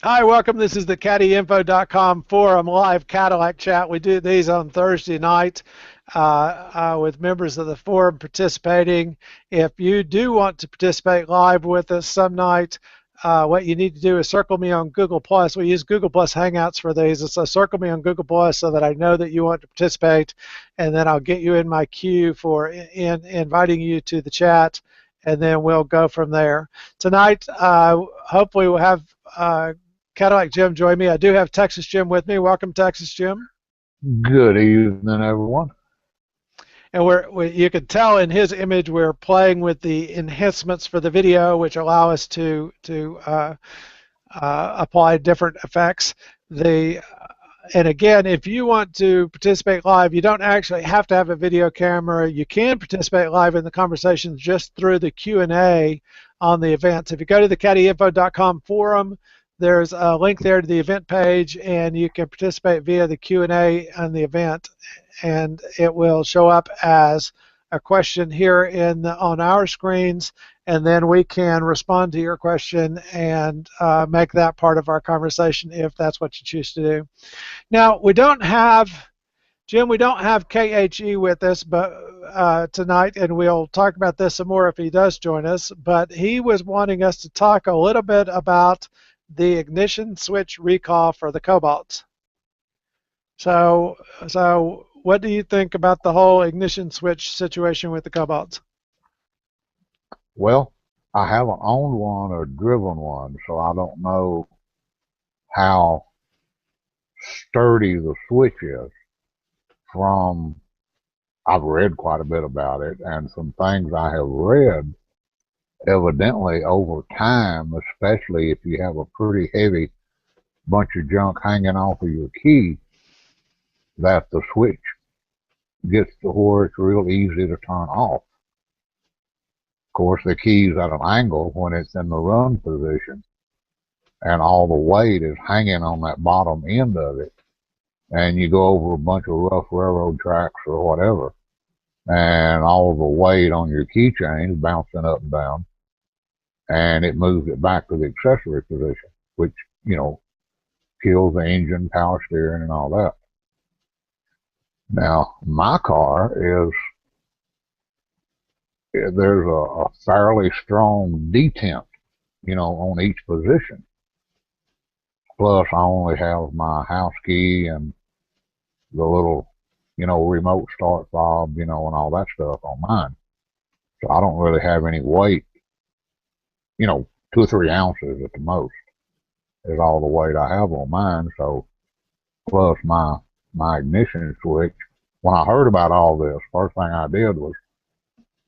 Hi, welcome. This is the CaddyInfo.com forum live Cadillac chat. We do these on Thursday night with members of the forum participating. If you do want to participate live with us some night, what you need to do is circle me on Google Plus. We use Google Plus Hangouts for these. So circle me on Google Plus so that I know that you want to participate, and then I'll get you in my queue for inviting you to the chat, and then we'll go from there. Tonight, hopefully, we'll have Cadillac Jim join me. I do have Texas Jim with me. Welcome, Texas Jim. Good evening, everyone. And you can tell in his image we're playing with the enhancements for the video, which allow us to apply different effects. The and again, if you want to participate live, you don't actually have to have a video camera. You can participate live in the conversations just through the Q&A on the events. If you go to the caddyinfo.com forum, there's a link there to the event page, and you can participate via the Q&A on the event, and it will show up as a question here on our screens, and then we can respond to your question and make that part of our conversation if that's what you choose to do. Now, we don't have, Jim, we don't have KHE with us tonight, and we'll talk about this some more if he does join us, but he was wanting us to talk a little bit about the ignition switch recall for the Cobalts. So what do you think about the whole ignition switch situation with the Cobalts? Well, I haven't owned one or driven one, so I don't know how sturdy the switch is. From I've read quite a bit about it, and some things I have read, evidently over time, especially if you have a pretty heavy bunch of junk hanging off of your key, that the switch gets to where it's real easy to turn off. Of course, the key's at an angle when it's in the run position, and all the weight is hanging on that bottom end of it. And you go over a bunch of rough railroad tracks or whatever, and all the weight on your keychain is bouncing up and down, and it moves it back to the accessory position, which, kills the engine, power steering, and all that. Now, my car is, there's a fairly strong detent, on each position. Plus, I only have my house key and the little, remote start fob, and all that stuff on mine. So I don't really have any weight, 2 or 3 ounces at the most is all the weight I have on mine. So plus my ignition switch. When I heard about all this, first thing I did was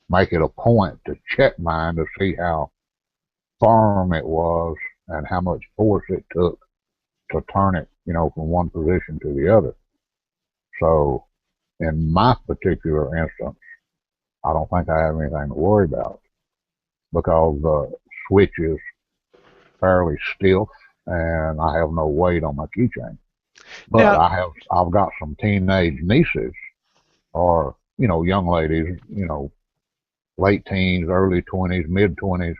make it a point to check mine to see how firm it was and how much force it took to turn it, from one position to the other. So in my particular instance, I don't think I have anything to worry about because the switch is fairly stiff and I have no weight on my keychain. But Now, I've got some teenage nieces or, young ladies, late teens, early 20s, mid 20s.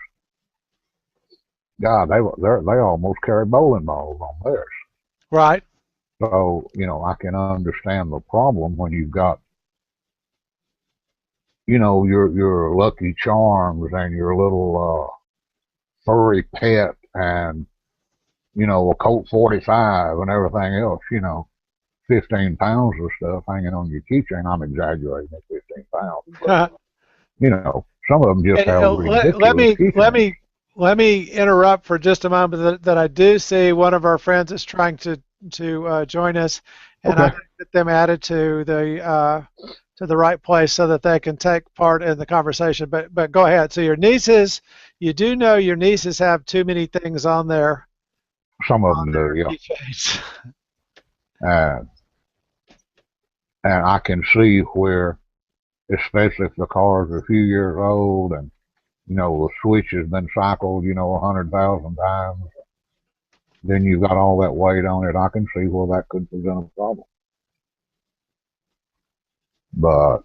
God, they almost carry bowling balls on theirs. right. So, I can understand the problem when you've got, your Lucky Charms and your little furry pet and, a Colt 45 and everything else, 15 pounds of stuff hanging on your keychain. I'm exaggerating at 15 pounds, but, some of them just And, have let ridiculous me let keychains. me let me interrupt for just a moment. That I do see one of our friends is trying to join us, and I'm Okay. going to get them added to the right place so that they can take part in the conversation. But go ahead. So your nieces, you do know your nieces have too many things on Some of on them do, their yeah. keychains. Uh, and I can see where, especially if the car's a few years old and, the switch has been cycled, 100,000 times, then you've got all that weight on it. I can see where that could present a problem. But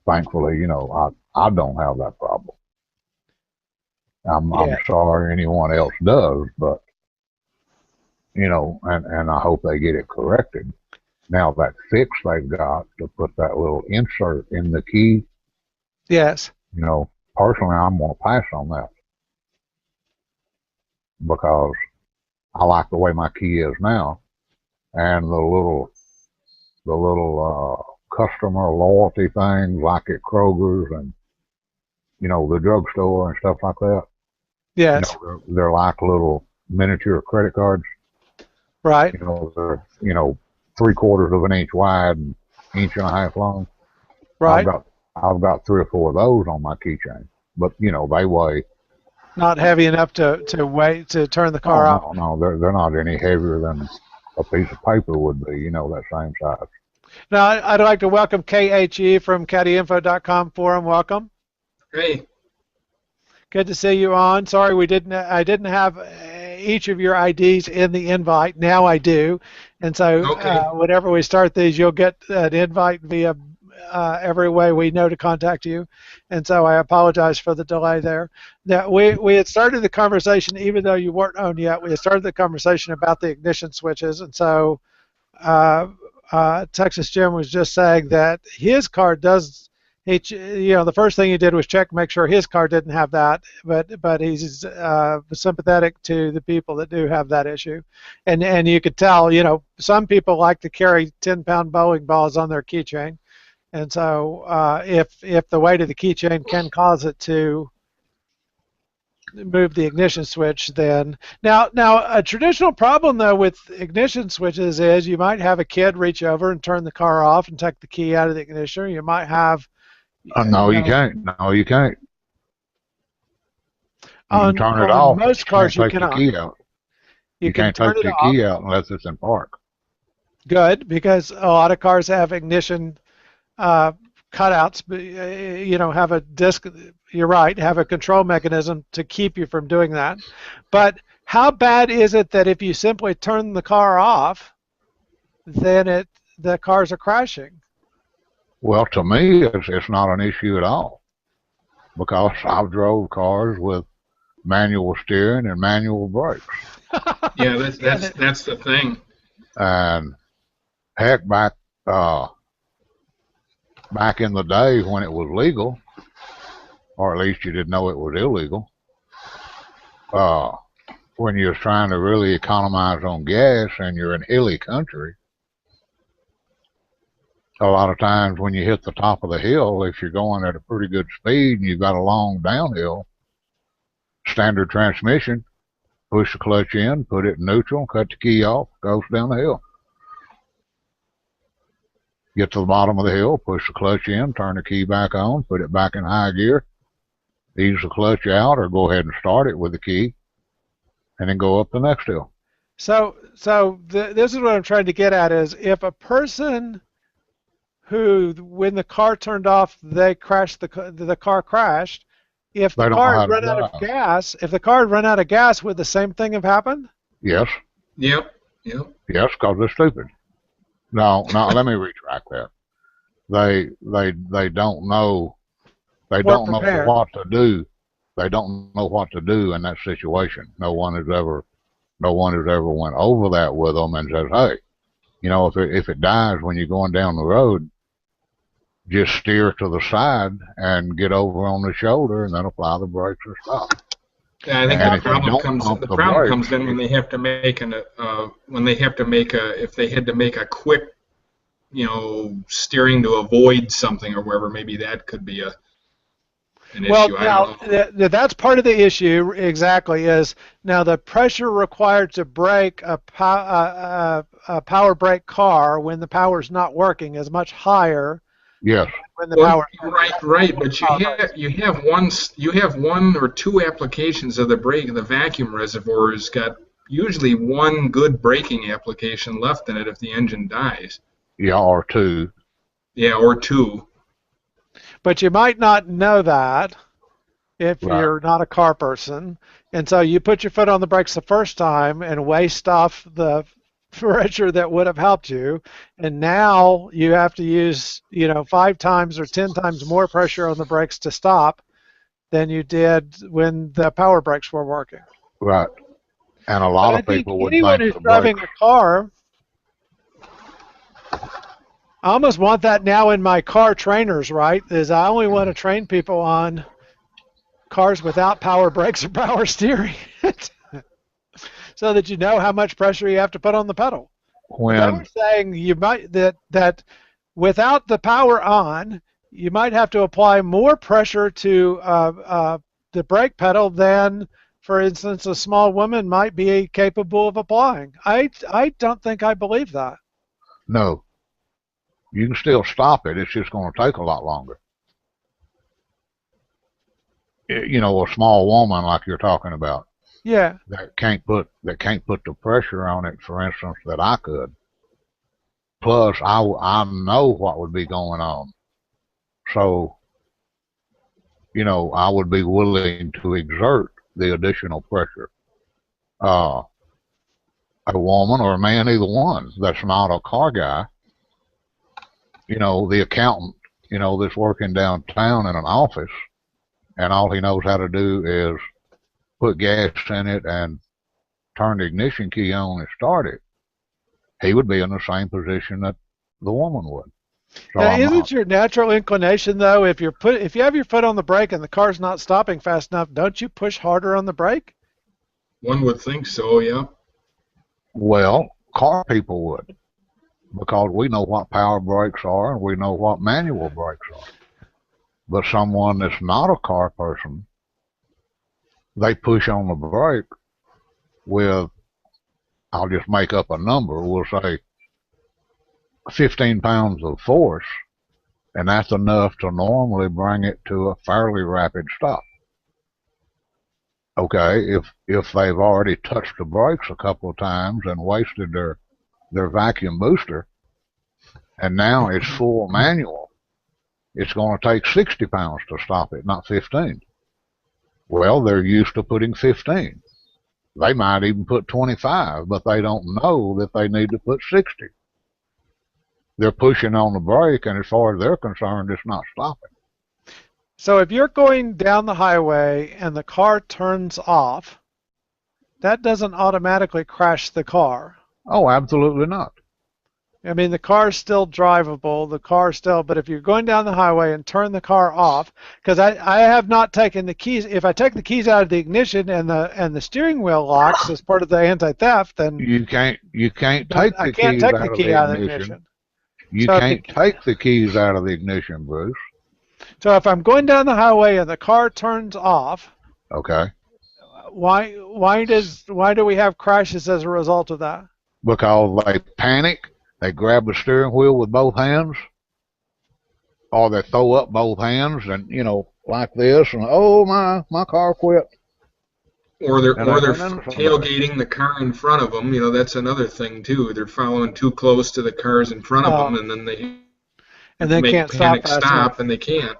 thankfully, I don't have that problem. I'm Yeah. sorry anyone else does, but and I hope they get it corrected. Now that fix they've got to put that little insert in the key, Yes. personally I'm going to pass on that because I like the way my key is now, and the little customer loyalty things like at Kroger's and the drugstore and stuff like that. Yes. They're like little miniature credit cards. Right. They're 3/4 of an inch wide and inch and a half long. I've Right. got I've got 3 or 4 of those on my keychain, but they weigh. Not heavy enough to wait to turn the Oh car off. no, they're not any heavier than a piece of paper would be. That same size. Now, I'd like to welcome KHE from CaddyInfo.com forum. Welcome. Hey. Good to see you on. Sorry I didn't have each of your IDs in the invite. Now I do. And so Okay. whenever we start these, you'll get an invite via every way we know to contact you. And so I apologize for the delay there. Now, we had started the conversation, even though you weren't on yet, we had started the conversation about the ignition switches. And so Texas Jim was just saying that his car does. The first thing he did was check, make sure his car didn't have that, but he's sympathetic to the people that do have that issue, and you could tell, some people like to carry 10-pound bowling balls on their keychain, and so if the weight of the keychain can cause it to move the ignition switch, then now a traditional problem though with ignition switches is you might have a kid reach over and turn the car off and take the key out of the ignition. Or you might have No, you can't. No, you can't. You can turn it on off. most You can't cars you take the cannot. key out. You You can can't take turn it the off. key out unless it's in park. Good, because a lot of cars have ignition cutouts, but have a disc. You're right, have a control mechanism to keep you from doing that. But how bad is it that if you simply turn the car off, then the cars are crashing? Well, to me, it's not an issue at all because I've drove cars with manual steering and manual brakes. Yeah, that's the thing. And heck, back in the day when it was legal, or at least you didn't know it was illegal, when you're trying to really economize on gas and you're in hilly country, a lot of times when you hit the top of the hill, if you're going at a pretty good speed and you've got a long downhill, standard transmission, push the clutch in, put it in neutral, cut the key off, goes down the hill. Get to the bottom of the hill, push the clutch in, turn the key back on, put it back in high gear, ease the clutch out, or go ahead and start it with the key, and then go up the next hill. So this is what I'm trying to get at is if a person who, when the car turned off, they crashed, the car crashed. If the car had run out of gas, would the same thing have happened? Yes. Yep. Yes, because they're stupid. No, let me retract that. They don't know. They don't know what to do. They don't know what to do in that situation. No one has ever went over that with them and says, hey, if it dies when you're going down the road, just steer to the side and get over on the shoulder and then apply the brakes or stop. Yeah, I think the problem comes in when they have to make if they had to make a quick, steering to avoid something or wherever, maybe that could be an issue. Well, now that's part of the issue. Exactly, is now the pressure required to brake a power brake car when the power's not working is much higher. Yes. When the power right, but you have one or two applications of the brake. The vacuum reservoir has got usually one good braking application left in it if the engine dies. Yeah, or two. Yeah, or two. But you might not know that if you're not a car person, and so you put your foot on the brakes the first time and waste off the pressure that would have helped you, and now you have to use 5 times or 10 times more pressure on the brakes to stop than you did when the power brakes were working. Right. And a But lot I of think people would anyone think who's the driving brakes. a car, I almost want that now in my car trainers, right? Is I only want to train people on cars without power brakes or power steering so that you know how much pressure you have to put on the pedal. But they were When saying you might that without the power on, you might have to apply more pressure to the brake pedal than, for instance, a small woman might be capable of applying. I don't think I believe that. no, you can still stop it. It's just going to take a lot longer. You know, a small woman like you're talking about Yeah. that can't put the pressure on it, for instance, that I could. Plus, I know what would be going on, so I would be willing to exert the additional pressure. Uh, a woman or a man, either one, that's not a car guy, the accountant, that's working downtown in an office, and all he knows how to do is put gas in it and turn the ignition key on and start it. He would be in the same position that the woman would. So Now, I'm not. isn't your natural inclination though, if you have your foot on the brake and the car's not stopping fast enough, don't you push harder on the brake? One would think so, yeah. Well, car people would, because we know what power brakes are and we know what manual brakes are. But someone that's not a car person, they push on the brake with, I'll just make up a number, we'll say 15 pounds of force, and that's enough to normally bring it to a fairly rapid stop. Okay, if they've already touched the brakes a couple of times and wasted their vacuum booster, and now it's full manual, it's going to take 60 pounds to stop it, not 15. Well, they're used to putting 15. They might even put 25, but they don't know that they need to put 60. They're pushing on the brake, and as far as they're concerned, it's not stopping. So if you're going down the highway and the car turns off, that doesn't automatically crash the car. Oh, absolutely not. I mean, the car's still drivable, but if you're going down the highway and turn the car off, because I have not taken the keys. If I take the keys out of the ignition and the steering wheel locks as part of the anti-theft, then You can't take I the can't keys take the out of key the out of the ignition. ignition. You So if the can't take the keys out of the ignition, Bruce. so if I'm going down the highway and the car turns off, Okay? why do we have crashes as a result of that? Because they panic, they grab the steering wheel with both hands, or they throw up both hands and, like this, and oh my car quit. Or they're And they or they're run into somebody. tailgating the car in front of them. That's another thing too. They're following too close to the cars in front of them, Uh, and then they and then make a can't stop panic fast enough. stop, and they can't.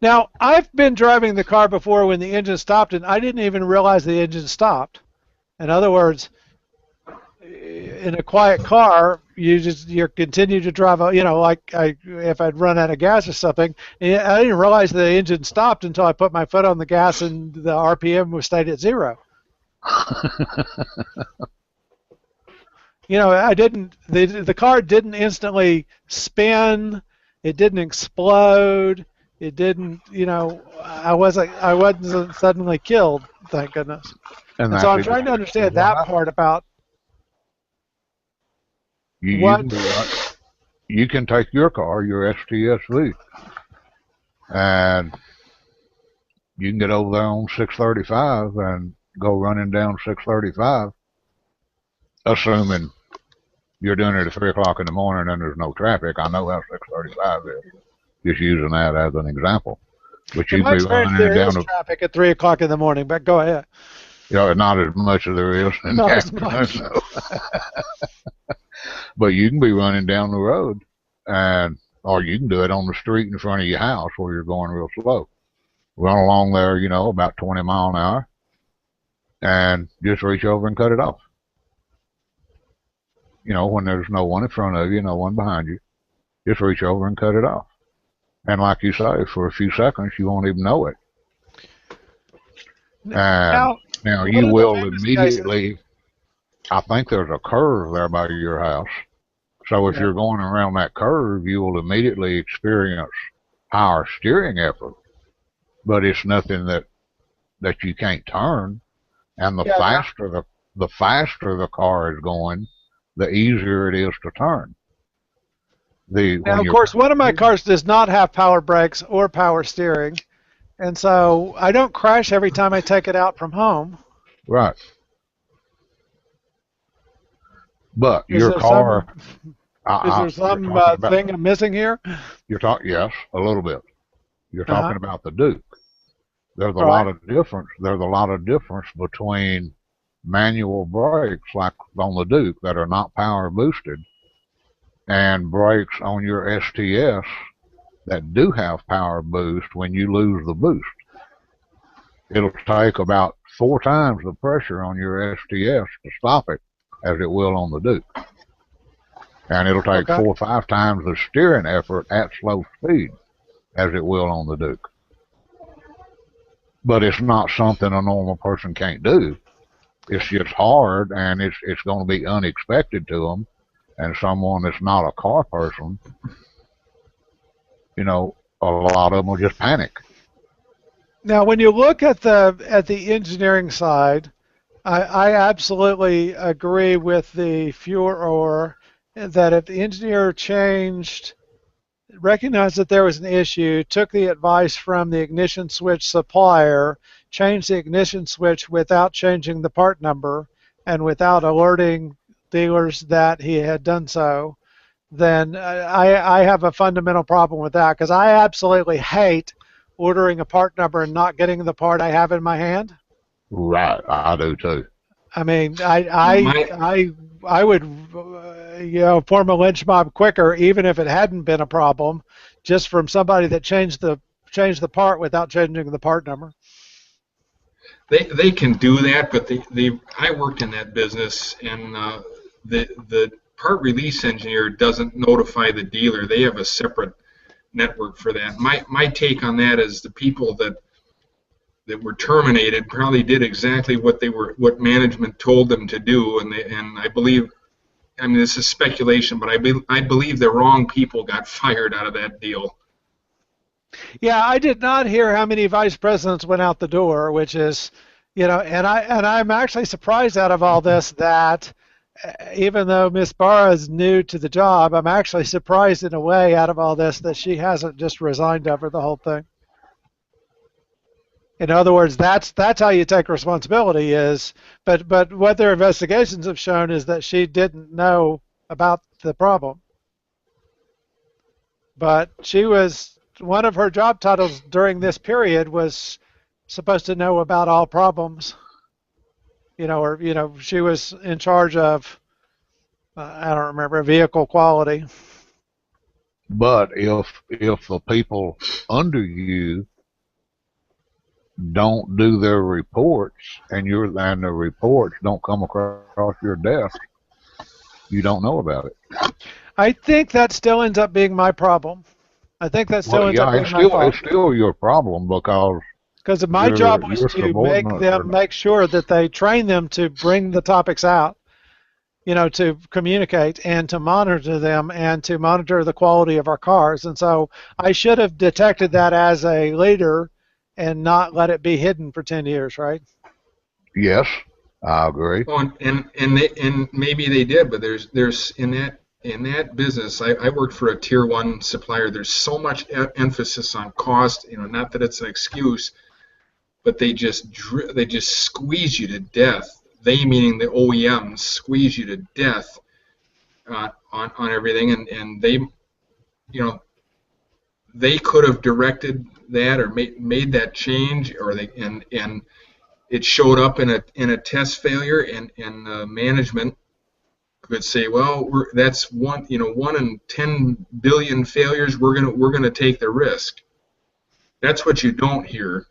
Now, I've been driving the car before when the engine stopped, and I didn't even realize the engine stopped. In other words, in a quiet car, you continue to drive. If I'd run out of gas or something, and I didn't realize the engine stopped until I put my foot on the gas and the RPM was stayed at 0. I didn't. The car didn't instantly spin. It didn't explode. It didn't. I wasn't suddenly killed. Thank goodness. And And so that's I'm trying to exactly understand what that happened. part about You what. can you can take your car, your STSV, and you can get over there on 635 and go running down 635, assuming you're doing it at 3 o'clock in the morning and there's no traffic. I know how 635 is. Just using that as an example. But In you my can be experience, running there down is the, traffic at 3 o'clock in the morning. But go ahead. not as much as there is in the Not as afternoon, much. though. But you can be running down the road, or you can do it on the street in front of your house where you're going real slow. Run along there, about 20 mile an hour, and just reach over and cut it off. When there's no one in front of you, no one behind you, just reach over and cut it off. And like you say, for a few seconds, you won't even know it. And Now, now one you of the will famous cases. immediately, I think there's a curve there by your house. So if Yeah. you're going around that curve, you will immediately experience higher steering effort, but it's nothing that you can't turn. And Yeah. the faster the car is going, the easier it is to turn. Now, When of you're course, one of my cars does not have power brakes or power steering, and so I don't crash every time I take it out from home. right, but Is your there car, some is there you're some talking about thing I'm missing here? yes, a little bit. You're Uh huh. talking about the Duke. Right. There's a lot of difference between manual brakes like on the Duke that are not power boosted and brakes on your STS that do have power boost when you lose the boost. It'll take about 4 times the pressure on your STS to stop it as it will on the Duke. And it'll take Okay. 4 or 5 times the steering effort at slow speed as it will on the Duke. But it's not something a normal person can't do. It's just hard, and it's going to be unexpected to them. And someone that's not a car person, a lot of them will just panic. Now, when you look at the engineering side, I absolutely agree with the furor that if the engineer recognized that there was an issue, took the advice from the ignition switch supplier, changed the ignition switch without changing the part number and without alerting dealers that he had done so, then I have a fundamental problem with that because I absolutely hate ordering a part number and not getting the part I have in my hand. Right, I do too. I mean, My I would, form a lynch mob quicker, even if it hadn't been a problem, just from somebody that changed the part without changing the part number. they can do that, but they I worked in that business, and the part release engineer doesn't notify the dealer. They have a separate network for that. My take on that is the people that were terminated probably did exactly what management told them to do, and I believe, I mean, this is speculation, but I believe the wrong people got fired out of that deal. Yeah, I did not hear how many vice presidents went out the door, which is, and I'm actually surprised out of all this that even though Miss Barra is new to the job, I'm actually surprised in a way out of all this that she hasn't just resigned over the whole thing. In other words, that's how you take responsibility is, but what their investigations have shown is that she didn't know about the problem. But she was one of her job titles during this period was supposed to know about all problems, or she was in charge of I don't remember vehicle quality. But if the people under you don't do their reports and the reports don't come across your desk, you don't know about it. I think that still ends up being my problem. I think that still Well, ends up yeah, being my fault it's still your problem because because my job was your to make subordinates are them make sure that they train them to bring the topics out, to communicate and to monitor them and to monitor the quality of our cars. And so I should have detected that as a leader and not let it be hidden for 10 years, right? yes, I agree. Oh, and maybe they did, but there's in that business, I worked for a tier one supplier. There's so much emphasis on cost. Not that it's an excuse, but they just squeeze you to death. They, meaning the OEMs, squeeze you to death on everything, and they could have directed that or made that change, or they and it showed up in a test failure, and management could say, well, that's one in 10 billion failures. We're gonna take the risk. That's what you don't hear.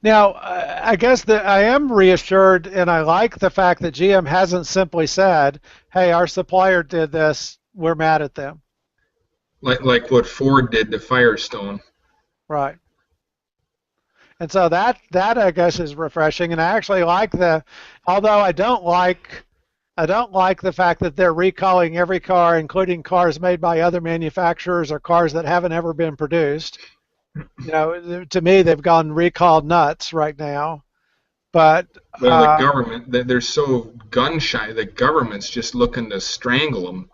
Now, I guess that I am reassured and I like the fact that GM hasn't simply said, hey, our supplier did this, we're mad at them. Like what Ford did to Firestone. Right. And so that I guess is refreshing. And I actually like although I don't like the fact that they're recalling every car, including cars made by other manufacturers or cars that haven't ever been produced. You know, to me, they've gone recall nuts right now. But Well, the government, they're so gun shy. The government's just looking to strangle them.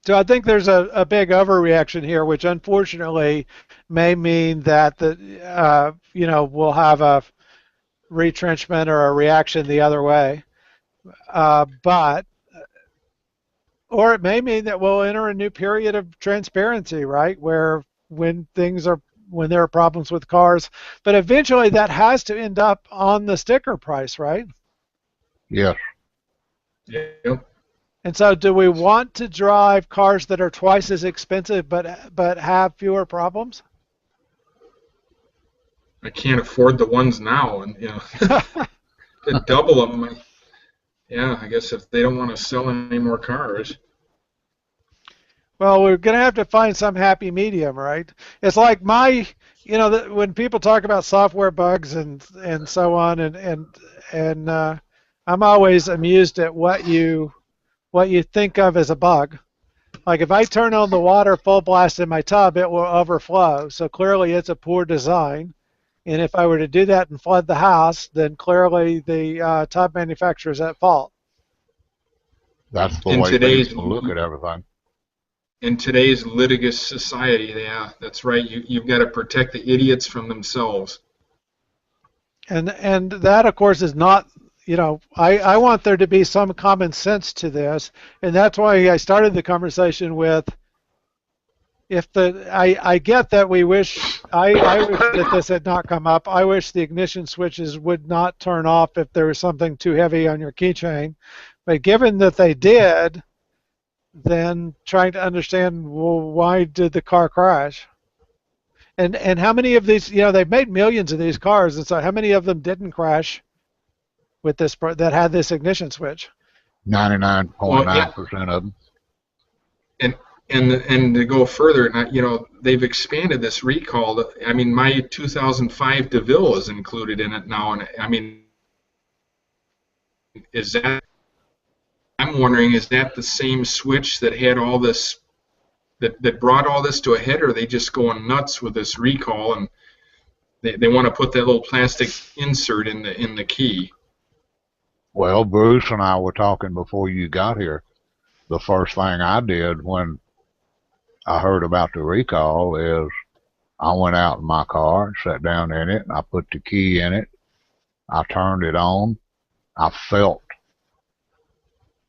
so I think there's a big overreaction here, which unfortunately may mean that we'll have a retrenchment or a reaction the other way. But or it may mean that we'll enter a new period of transparency, right? Where when there are problems with cars, but eventually that has to end up on the sticker price, right? Yes. Yeah. And so, do we want to drive cars that are twice as expensive but have fewer problems? I can't afford the ones now, and to double them. Yeah, I guess if they don't want to sell any more cars. Well, we're going to have to find some happy medium, right? It's like when people talk about software bugs and so on, and I'm always amused at what you think of as a bug. Like if I turn on the water full blast in my tub, it will overflow. So clearly, it's a poor design. And if I were to do that and flood the house, then clearly the tub manufacturer is at fault. That's the In way today's people look at everything. in today's litigious society, yeah, that's right. You've got to protect the idiots from themselves. And that, of course, is not, I want there to be some common sense to this. And that's why I started the conversation with, I get that I wish that this had not come up. I wish the ignition switches would not turn off if there was something too heavy on your keychain. But given that they did, then trying to understand, well, why did the car crash? And how many of these, they've made millions of these cars, and so how many of them didn't crash with this that had this ignition switch? 99.9% of them. And and to go further, they've expanded this recall. I mean, my 2005 DeVille is included in it now, and I mean, is that? I'm wondering, is that the same switch that had all this, that brought all this to a head, or are they just going nuts with this recall and they want to put that little plastic insert in the key? Well, Bruce and I were talking before you got here. The first thing I did when I heard about the recall is I went out in my car, sat down in it, and I put the key in it. I turned it on. I felt,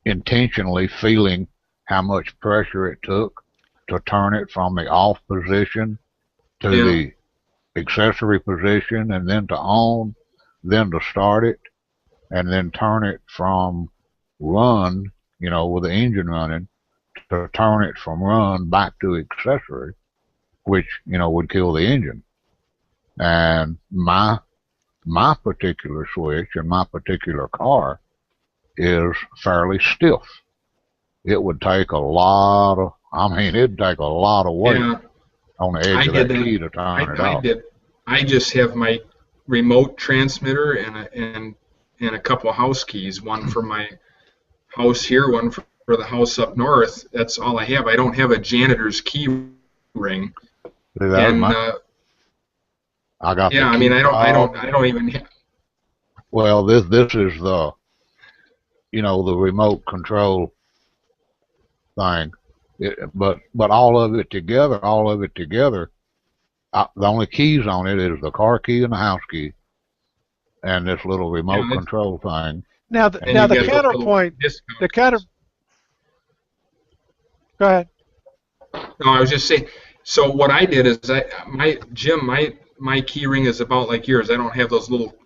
intentionally feeling how much pressure it took to turn it from the off position to the accessory position, and then to on, then to start it, and then turn it from run, with the engine running, to turn it from run back to accessory, which, would kill the engine. And my particular switch in my particular car is fairly stiff. It would take a lot of, it'd take a lot of weight on the edge of that key to turn it off. I just have my remote transmitter and a couple of house keys, one for my house here, one for the house up north. That's all I have. I don't have a janitor's key ring. And I got. Yeah, I mean, I don't even have. Well, this is the, the remote control thing, but all of it together, the only keys on it is the car key and the house key, and this little remote control thing. Now the counterpoint, Go ahead. No, I was just saying. So what I did is my key ring is about like yours. I don't have those little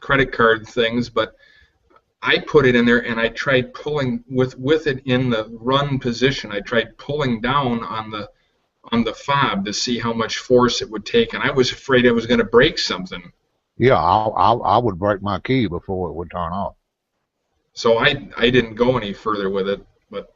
credit card things, but I put it in there and I tried pulling with it in the run position. I tried pulling down on the fob to see how much force it would take, and I was afraid I was going to break something. Yeah, I would break my key before it would turn off. So I didn't go any further with it. But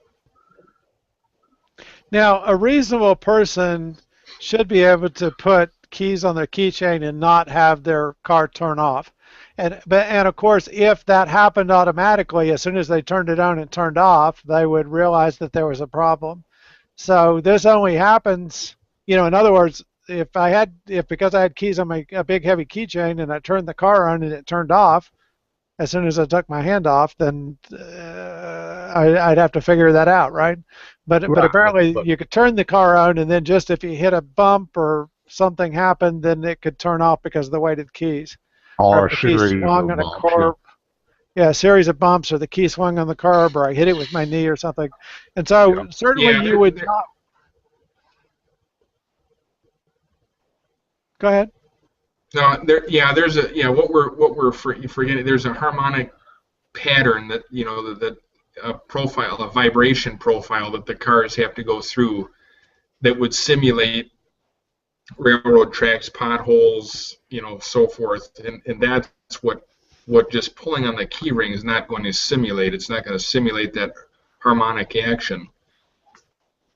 now a reasonable person should be able to put keys on their keychain and not have their car turn off. And of course, if that happened automatically, as soon as they turned it on and turned off, they would realize that there was a problem. So this only happens, in other words, if because I had keys on a big heavy keychain and I turned the car on and it turned off, as soon as I took my hand off, then I'd have to figure that out, right? But Right, apparently but you could turn the car on, and then just if you hit a bump or something happened, then it could turn off because of the weight of the keys, or or if a the key series swung of on a bumps. Yeah. curb. Yeah, a series of bumps, or the key swung on the curb, or I hit it with my knee or something. And so Yeah. certainly Yeah, you would not. Go ahead. no, yeah, there's a, yeah, what we're forgetting, there's a harmonic pattern that, that a profile, a vibration profile that the cars have to go through that would simulate railroad tracks, potholes, so forth. And that's what just pulling on the key ring is not going to simulate. It's not going to simulate that harmonic action,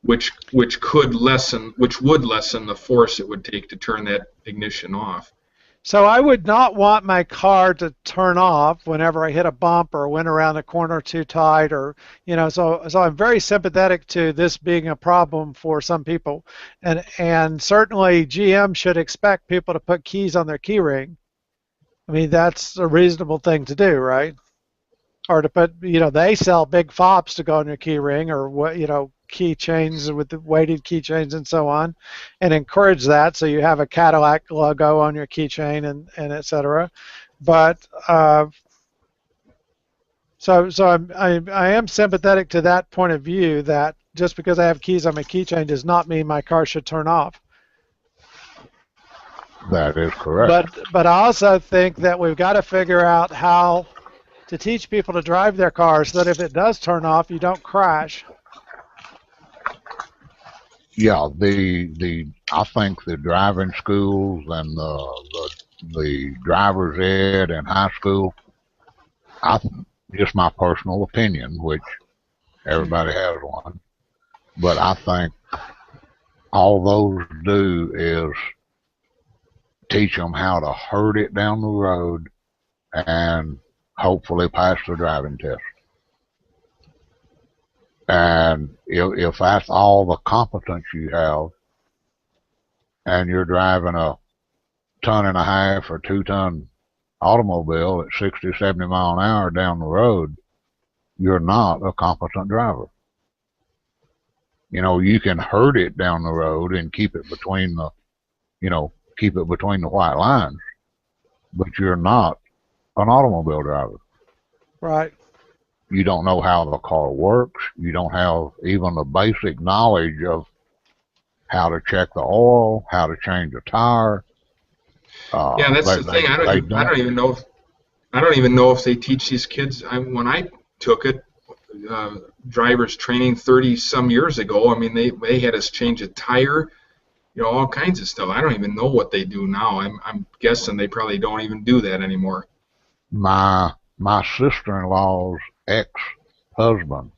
which would lessen the force it would take to turn that ignition off. So I would not want my car to turn off whenever I hit a bump or went around a corner too tight, or so I'm very sympathetic to this being a problem for some people, and certainly GM should expect people to put keys on their key ring. I mean, that's a reasonable thing to do, right? Or to put, they sell big fobs to go on your key ring, or what, keychains with the weighted keychains and so on, and encourage that, so you have a Cadillac logo on your keychain and et cetera. But so I am sympathetic to that point of view, that just because I have keys on my keychain does not mean my car should turn off. That is correct. But I also think that we've got to figure out how to teach people to drive their cars so that if it does turn off, you don't crash. Yeah, I think the driving schools and the driver's ed in high school, just my personal opinion, which everybody has one, but I think all those do is teach them how to herd it down the road and hopefully pass the driving test. And if that's all the competence you have, and you're driving a 1.5 ton or 2 ton automobile at 60, 70 mile an hour down the road, you're not a competent driver. You can herd it down the road and keep it between the white lines, but you're not an automobile driver. Right. You don't know how the car works. You don't have even the basic knowledge of how to check the oil, how to change a tire. Yeah, that's the thing. I don't even know if they teach these kids. When I took it, driver's training 30 some years ago, I mean, they had us change a tire, all kinds of stuff. I don't even know what they do now. I'm guessing they probably don't even do that anymore. My sister-in-law's ex-husband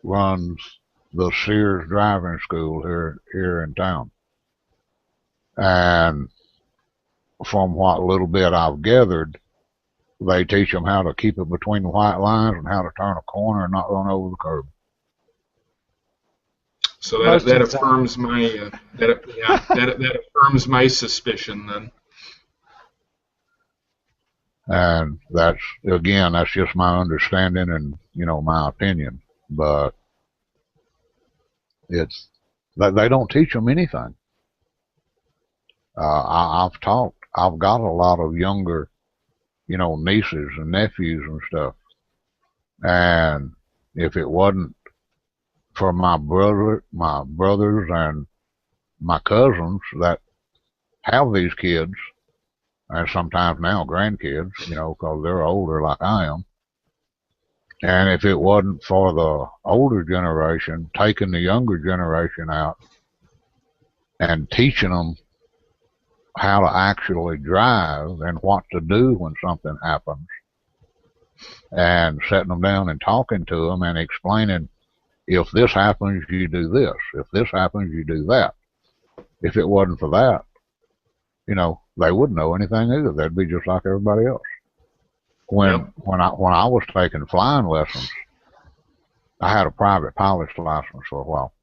runs the Sears driving school here in town, and from what little bit I've gathered, they teach them how to keep it between the white lines and how to turn a corner and not run over the curb. So that affirms my that affirms my suspicion then. And that's just my understanding and my opinion, but it's they don't teach them anything. I've got a lot of younger, nieces and nephews and stuff, and if it wasn't for my brothers and my cousins that have these kids, and sometimes now grandkids, because they're older like I am. And if it wasn't for the older generation taking the younger generation out and teaching them how to actually drive and what to do when something happens, and setting them down and talking to them and explaining, if this happens, you do this. If this happens, you do that. If it wasn't for that, they wouldn't know anything either. They'd be just like everybody else. Yep. When I was taking flying lessons, I had a private pilot's license for a while.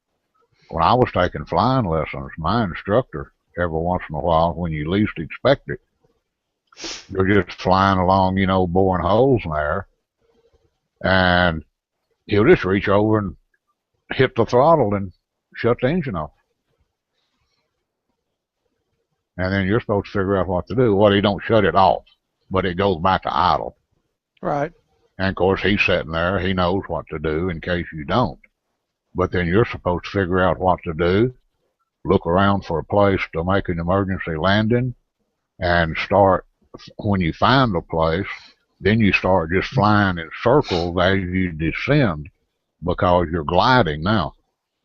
When I was taking flying lessons, my instructor, every once in a while, when you least expect it, you're just flying along, boring holes in there, and he'll just reach over and hit the throttle and shut the engine off. And then you're supposed to figure out what to do. Well, he don't shut it off, but it goes back to idle. Right. And of course, he's sitting there. He knows what to do in case you don't. But then you're supposed to figure out what to do, look around for a place to make an emergency landing, and start. When you find a place, then you start just flying in circles as you descend, because you're gliding now,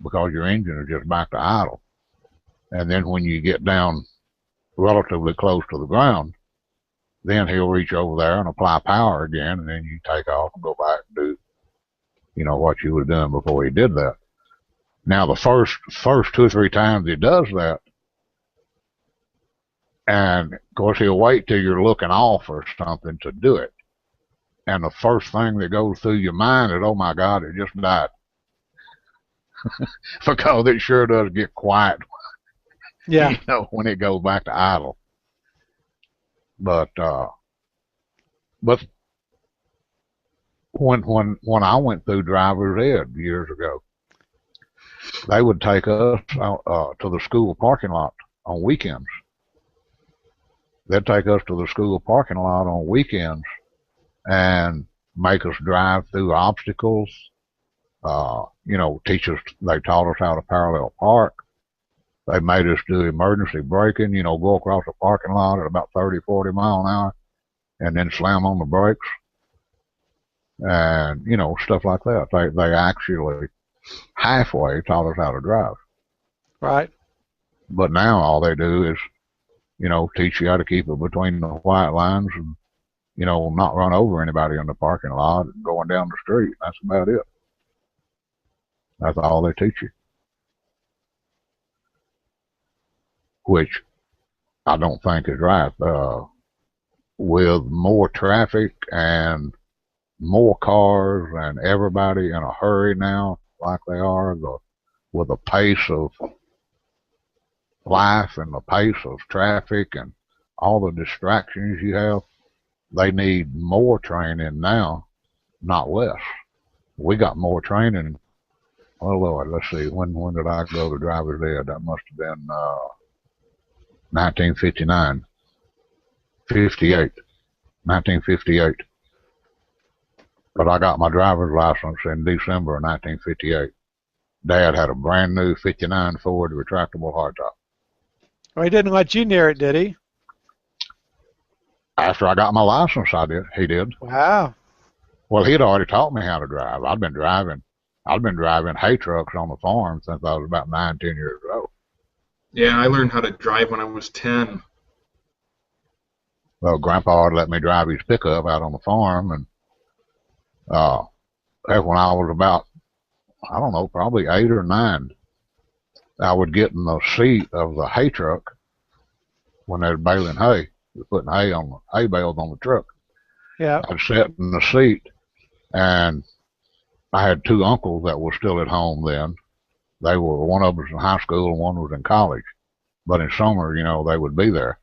because your engine is just back to idle. And then when you get down relatively close to the ground, then he'll reach over there and apply power again, and then you take off and go back and do, what you were doing before he did that. Now, the first 2 or 3 times he does that, and of course he'll wait till you're looking off or something to do it. And the first thing that goes through your mind is, oh my God, it just died. Because it sure does get quiet. Yeah. When it goes back to idle. But when I went through driver's ed years ago, they would take us to the school parking lot on weekends. They'd take us to the school parking lot on weekends and make us drive through obstacles. They taught us how to parallel park. They made us do emergency braking, go across the parking lot at about 30, 40 miles an hour and then slam on the brakes and, stuff like that. They actually halfway taught us how to drive. Right. But now all they do is, teach you how to keep it between the white lines and, not run over anybody in the parking lot and going down the street. That's about it. That's all they teach you. Which I don't think is right. With more traffic and more cars and everybody in a hurry now, like they are, with the pace of life and the pace of traffic and all the distractions you have, they need more training now, not less. We got more training. Oh Lord, let's see. When did I go to driver's ed? That must have been 1959, 1958. But I got my driver's license in December of 1958. Dad had a brand new 59 Ford retractable hardtop. Well, he didn't let you near it, did he? After I got my license, he did. Wow. Well, he'd already taught me how to drive. I'd been driving hay trucks on the farm since I was about 9, 10 years old. Yeah, I learned how to drive when I was 10. Well, Grandpa would let me drive his pickup out on the farm, and that's when I was about, I don't know, probably 8 or 9. I would get in the seat of the hay truck when they were baling hay, putting hay bales on the truck. Yeah. I'd sit in the seat, and I had 2 uncles that were still at home then. One of them was in high school and one was in college. But in summer, they would be there.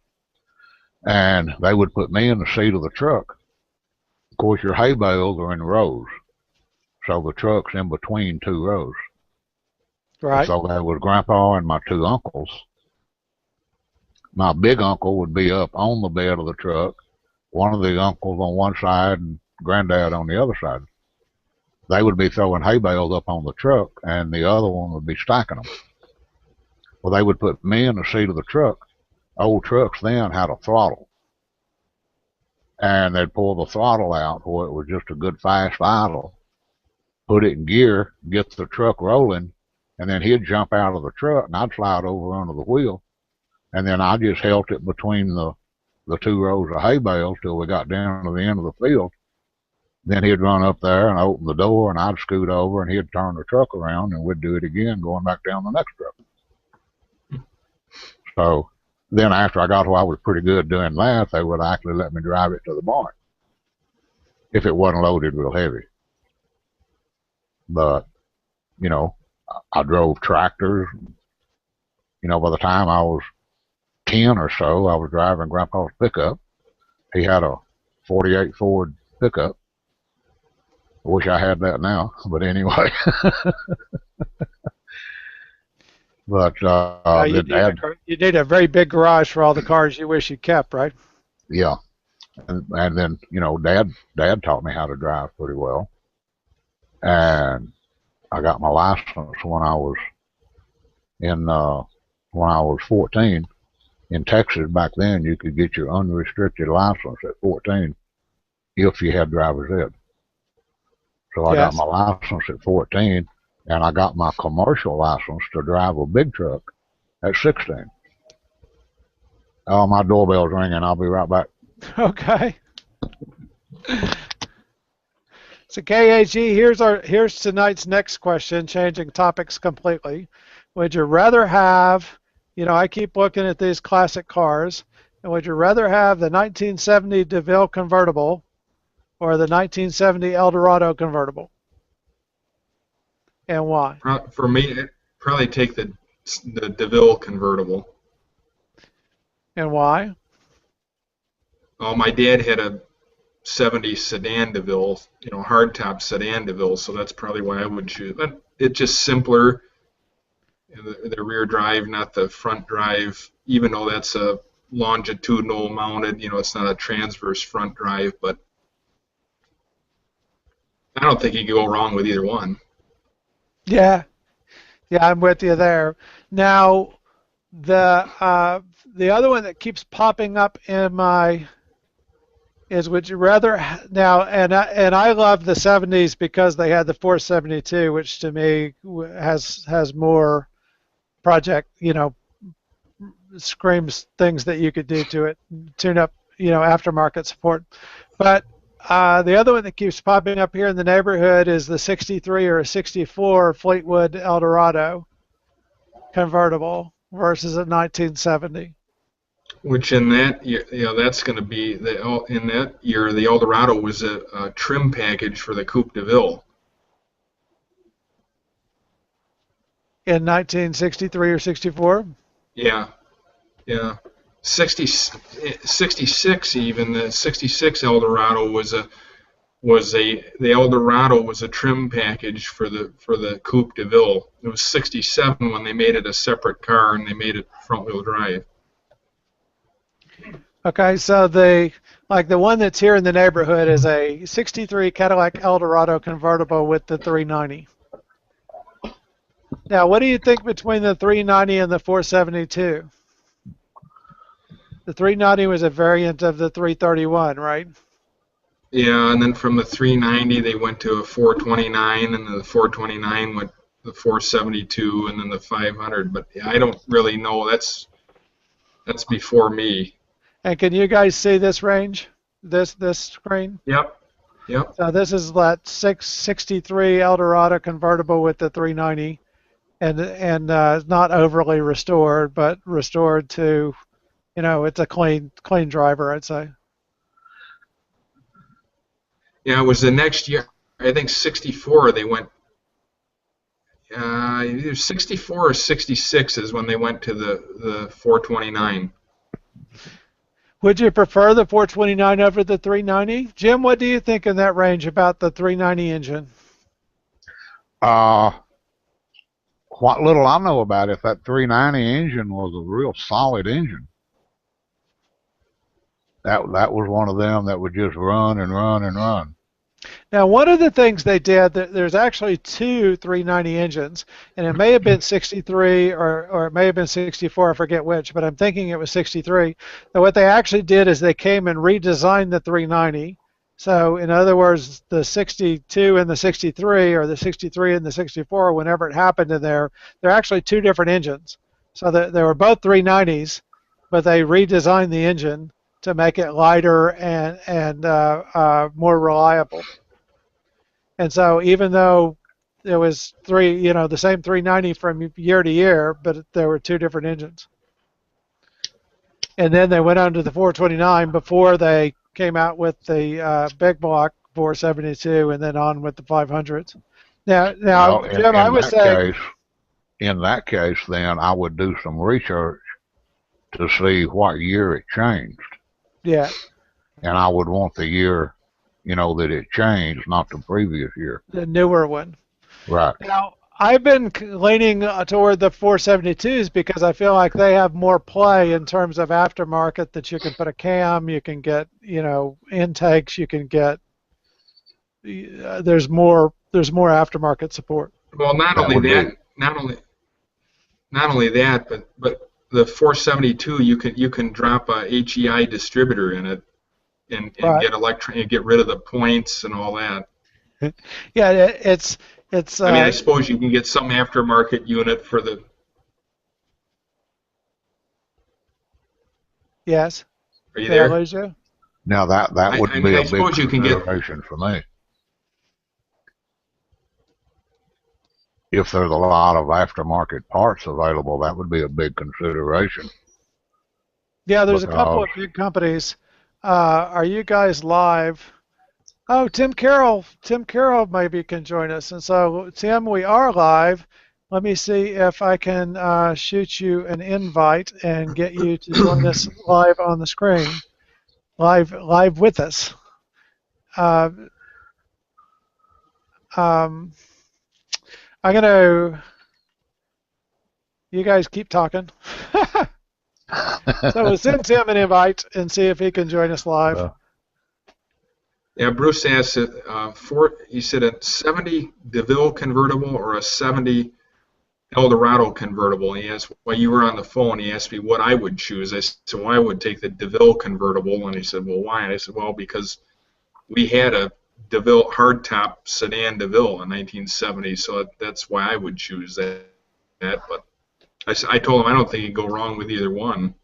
And they would put me in the seat of the truck. Of course, your hay bales are in rows. So the truck's in between 2 rows. Right. So that was Grandpa and my 2 uncles. My big uncle would be up on the bed of the truck, one of the uncles on one side and Granddad on the other side. They would be throwing hay bales up on the truck, and the other one would be stacking them. Well, they would put me in the seat of the truck. Old trucks then had a throttle. And they'd pull the throttle out where it was just a good fast idle, put it in gear, get the truck rolling, and then he'd jump out of the truck, and I'd slide over under the wheel, and then I just held it between the 2 rows of hay bales till we got down to the end of the field. Then he'd run up there and open the door, and I'd scoot over, and he'd turn the truck around, and we'd do it again, going back down the next truck. So then after I got where I was pretty good doing that, they would actually let me drive it to the barn if it wasn't loaded real heavy. But, you know, I drove tractors. You know, by the time I was 10 or so, I was driving Grandpa's pickup. He had a 48 Ford pickup. I wish I had that now, but anyway. But then Dad, you need a very big garage for all the cars you wish you kept, right? yeah, and then you know, Dad taught me how to drive pretty well, and I got my license when I was 14. In Texas back then, you could get your unrestricted license at 14 if you had driver's ed. So I got Yes. my license at 14, and I got my commercial license to drive a big truck at 16. Oh, my doorbell's ringing. I'll be right back. Okay. So KAG, here's tonight's next question, changing topics completely. Would you rather have, I keep looking at these classic cars, and would you rather have the 1970 DeVille convertible or the 1970 Eldorado convertible? And why? For me, I'd probably take the DeVille convertible. And why? Oh, my dad had a 70 sedan DeVille, hardtop sedan DeVille, so that's probably why I would choose. But it's just simpler. The rear drive, not the front drive, even though that's a longitudinal mounted, it's not a transverse front drive, but I don't think you can go wrong with either one. Yeah, I'm with you there. Now, the other one that keeps popping up in my is would you rather now, and I love the 70s because they had the 472, which to me has more project, screams things that you could do to it, tune up, aftermarket support. But the other one that keeps popping up here in the neighborhood is the 63 or a 64 Fleetwood Eldorado convertible versus a 1970. Which in that year, that's going to be in that year, the Eldorado was a trim package for the Coupe de Ville. In 1963 or 64? Yeah. 66 even, the 66 Eldorado the Eldorado was a trim package for the Coupe de Ville. It was 67 when they made it a separate car and they made it front wheel drive. Okay, so the one that's here in the neighborhood is a 63 Cadillac Eldorado convertible with the 390. Now, what do you think between the 390 and the 472? The 390 was a variant of the 331, right? Yeah, and then from the 390 they went to a 429, and then the 429 went to the 472, and then the 500. But I don't really know. That's before me. And can you guys see this range? This screen? Yep. So this is that 663 Eldorado convertible with the 390, and not overly restored, but restored to, it's a clean driver, I'd say. Yeah, it was the next year. I think 64. They went. Either 64 or 66 is when they went to the 429. Would you prefer the 429 over the 390? Jim, what do you think in that range about the 390 engine? What little I know about it, that 390 engine was a real solid engine. That was one of them that would just run and run and run. Now, one of the things they did, there's actually two 390 engines, and it may have been 63 or it may have been 64, I forget which, but I'm thinking it was 63. Now, what they actually did is they came and redesigned the 390. So, in other words, the 62 and the 63, or the 63 and the 64, whenever it happened in there, they're actually two different engines. So they were both 390s, but they redesigned the engine to make it lighter and more reliable. And so even though there was the same 390 from year to year, but there were two different engines. and then they went on to the 429 before they came out with the big block 472, and then on with the 500s. Now, Well, Jim, I would say, in that case, then I would do some research to see what year it changed, yeah, and I would want the year, that it changed, not the previous year. the newer one. Right. Now, I've been leaning toward the 472s because I feel like they have more play in terms of aftermarket, that you can put a cam, you can get, intakes, you can get, there's more aftermarket support. Well, not That only would that, be. not only that, but the 472 you can drop a HEI distributor in it and Right. get rid of the points and all that. Yeah, it's I mean, I suppose you can get some aftermarket unit for the. yes. Are you Did I there? lose you? Now that I, would I be mean, a I big suppose you can get. consideration for me. If there's a lot of aftermarket parts available, that would be a big consideration Yeah, there's a couple because of big companies. Are you guys live? Oh, Tim Carroll. Tim Carroll maybe can join us. And so, Tim, we are live. Let me see if I can shoot you an invite and get you to join us live on the screen, live with us. Uh, um, I'm gonna. You guys keep talking. So we'll send Tim an invite and see if he can join us live. Yeah, Bruce asked, he said a 70 DeVille convertible or a 70 Eldorado convertible. He asked, while you were on the phone, he asked me what I would choose. I said, well, I would take the DeVille convertible. And he said, well, why? And I said, well, because we had a DeVille hardtop sedan DeVille in 1970, so that's why I would choose that. But I told him I don't think you can go wrong with either one.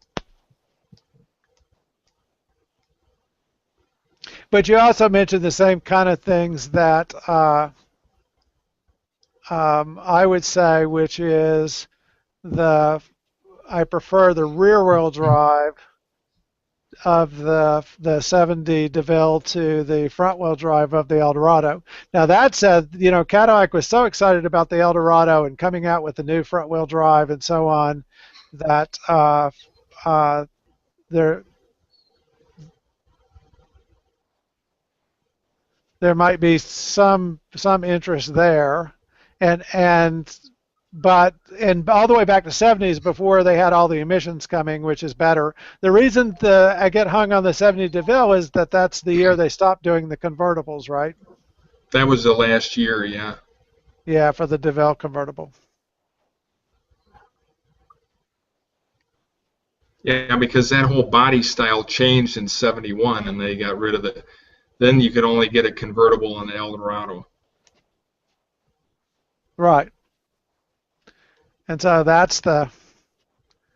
But you also mentioned the same kind of things that I would say, which is I prefer the rear-wheel drive of the 70 DeVille to the front-wheel drive of the Eldorado. Now that said, Cadillac was so excited about the Eldorado and coming out with the new front-wheel drive and so on that there might be some interest there, and all the way back to 70s before they had all the emissions coming, which is better. The reason I get hung on the 70 DeVille is that that's the year they stopped doing the convertibles, right? That was the last year, yeah. Yeah, for the DeVille convertible. Yeah, because that whole body style changed in 71 and they got rid of it. Then you could only get a convertible in the Eldorado. Right. And so that's the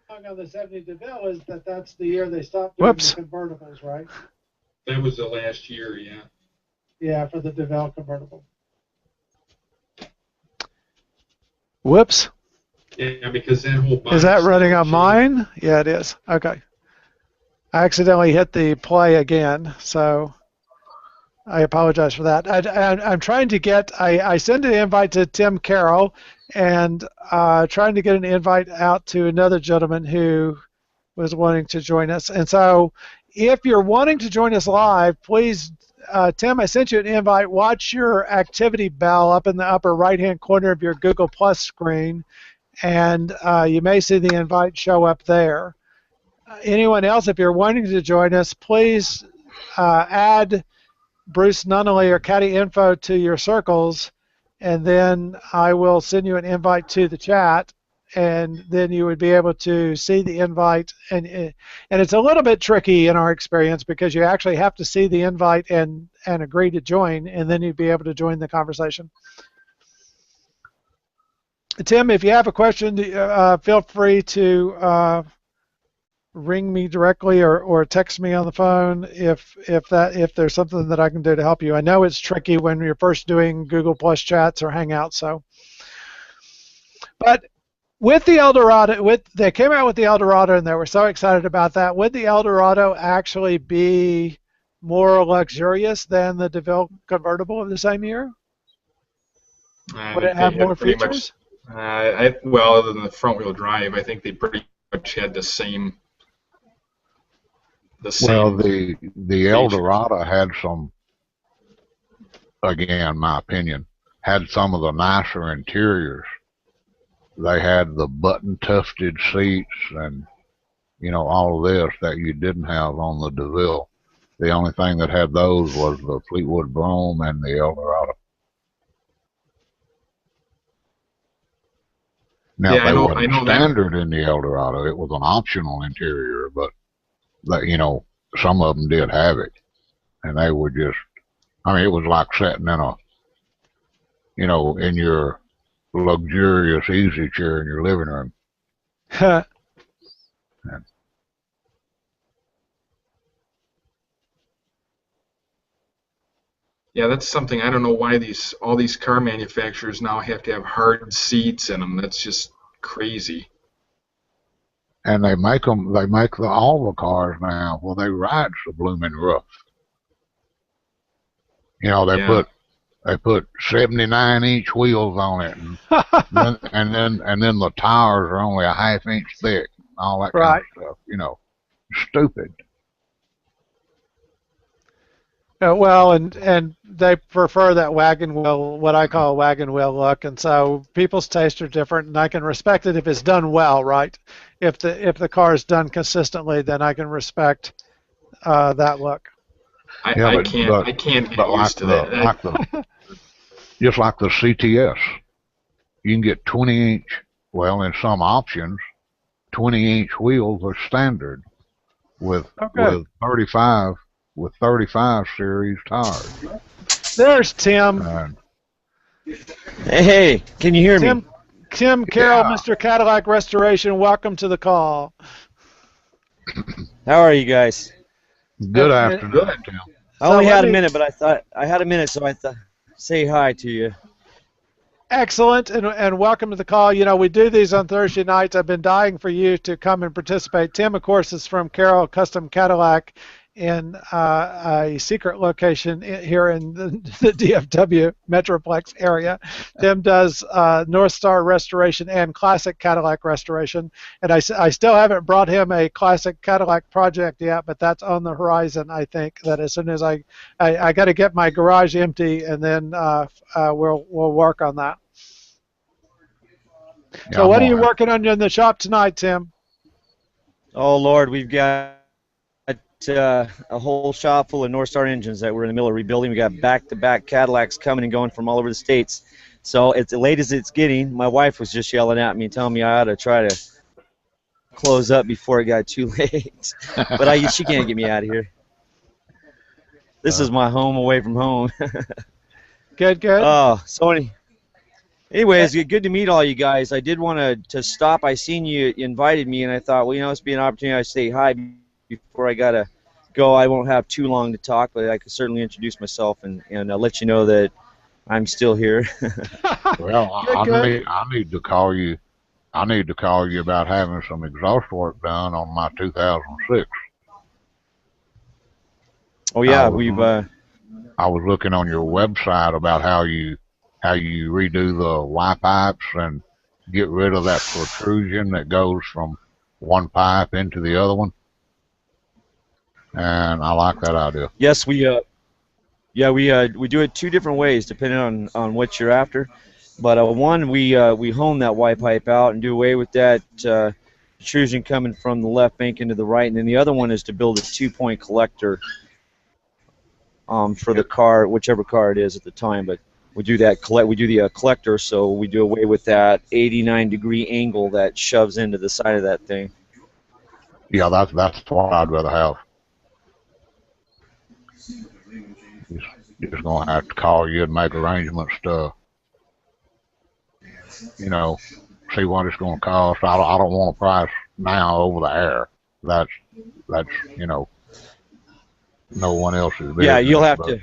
on the 70 DeVille is that that's the year they stopped doing the convertibles, right? That was the last year, yeah. Yeah, for the DeVille convertible. Whoops. Yeah, because that whole body is that running on changed. mine? Yeah, it is. Okay. I accidentally hit the play again, so I apologize for that. I'm trying to get, I sent an invite to Tim Carroll and trying to get an invite out to another gentleman who was wanting to join us. And so if you're wanting to join us live, please, Tim, I sent you an invite. Watch your activity bell up in the upper right-hand corner of your Google Plus screen, and you may see the invite show up there. Anyone else, if you're wanting to join us, please add Bruce Nunnally or Caddy Info to your circles, and then I will send you an invite to the chat, and then you would be able to see the invite. And it's a little bit tricky in our experience because you actually have to see the invite and agree to join, and then you'd be able to join the conversation. Tim, if you have a question, feel free to ring me directly or text me on the phone if there's something that I can do to help you. I know it's tricky when you're first doing Google Plus chats or Hangouts, but With the Eldorado, they came out with the Eldorado and they were so excited about that. Would the Eldorado actually be more luxurious than the DeVille convertible of the same year? Would it They have more had pretty much, features? well, other than the front-wheel drive, I think they pretty much had the same Well, the features. Eldorado had some, again, my opinion, had some of the nicer interiors. They had the button tufted seats and, all of this that you didn't have on the DeVille. The only thing that had those was the Fleetwood Brougham and the Eldorado. Now, Yeah, they I wasn't know that. standard in the Eldorado. It was an optional interior, but, some of them did have it. And they were just, it was like sitting in in your luxurious easy chair in your living room. And Yeah, that's something I don't know why all these car manufacturers now have to have hard seats in them. That's just crazy. And they make all the cars now. Well, they ride so blooming rough. Yeah. They put 79-inch wheels on it, and then the tires are only a half-inch thick, and all that kind Right. of stuff. Stupid. Well, and they prefer that wagon wheel, what I call a wagon wheel look, and so people's tastes are different, and I can respect it if it's done well, right? If the car is done consistently, then I can respect that look. Yeah, I can't get used to that. Just like the CTS, you can get 20-inch. Well, in some options, 20-inch wheels are standard with 35 series tires. There's Tim. Hey, can you hear me? Tim Carroll, Yeah. Mr. Cadillac Restoration, welcome to the call. How are you guys? Good afternoon, Tim. I only had a minute, but I thought I had a minute, so I thought say hi to you. Excellent, and welcome to the call. We do these on Thursday nights. I've been dying for you to come and participate. Tim, of course, is from Carroll Custom Cadillac in a secret location here in the DFW Metroplex area. Tim does North Star restoration and classic Cadillac restoration, and I still haven't brought him a classic Cadillac project yet, but that's on the horizon. I think that as soon as I got to get my garage empty, and then we'll work on that. Yeah, so what are you working on in the shop tonight, Tim? Oh Lord, we've got a whole shop full of North Star engines that we're in the middle of rebuilding. We got back-to-back Cadillacs coming and going from all over the states. So it's as late as it's getting. My wife was just yelling at me, telling me I ought to try to close up before it got too late. But she can't get me out of here. This is my home away from home. Good. Oh, so anyways, good to meet all you guys. I did want to stop. I seen you invited me, and I thought, well, this would be an opportunity to say hi before I gotta go. I won't have too long to talk, but I could certainly introduce myself and let you know that I'm still here. Well, I need to call you. I need to call you about having some exhaust work done on my 2006. Oh yeah, I was looking on your website about how you redo the Y pipes and get rid of that protrusion that goes from one pipe into the other one. And I like that idea. Yes, we do it two different ways depending on what you're after. But one, we hone that Y pipe out and do away with that protrusion coming from the left bank into the right, and then the other one is to build a 2-point collector for the car, whichever car it is at the time. But we do that collector, so we do away with that 89-degree angle that shoves into the side of that thing. Yeah, that's what I'd rather have. Just gonna have to call you and make arrangements to, see what it's gonna cost. I don't want a price now over the air. That's no one else's business. Yeah, you'll have to.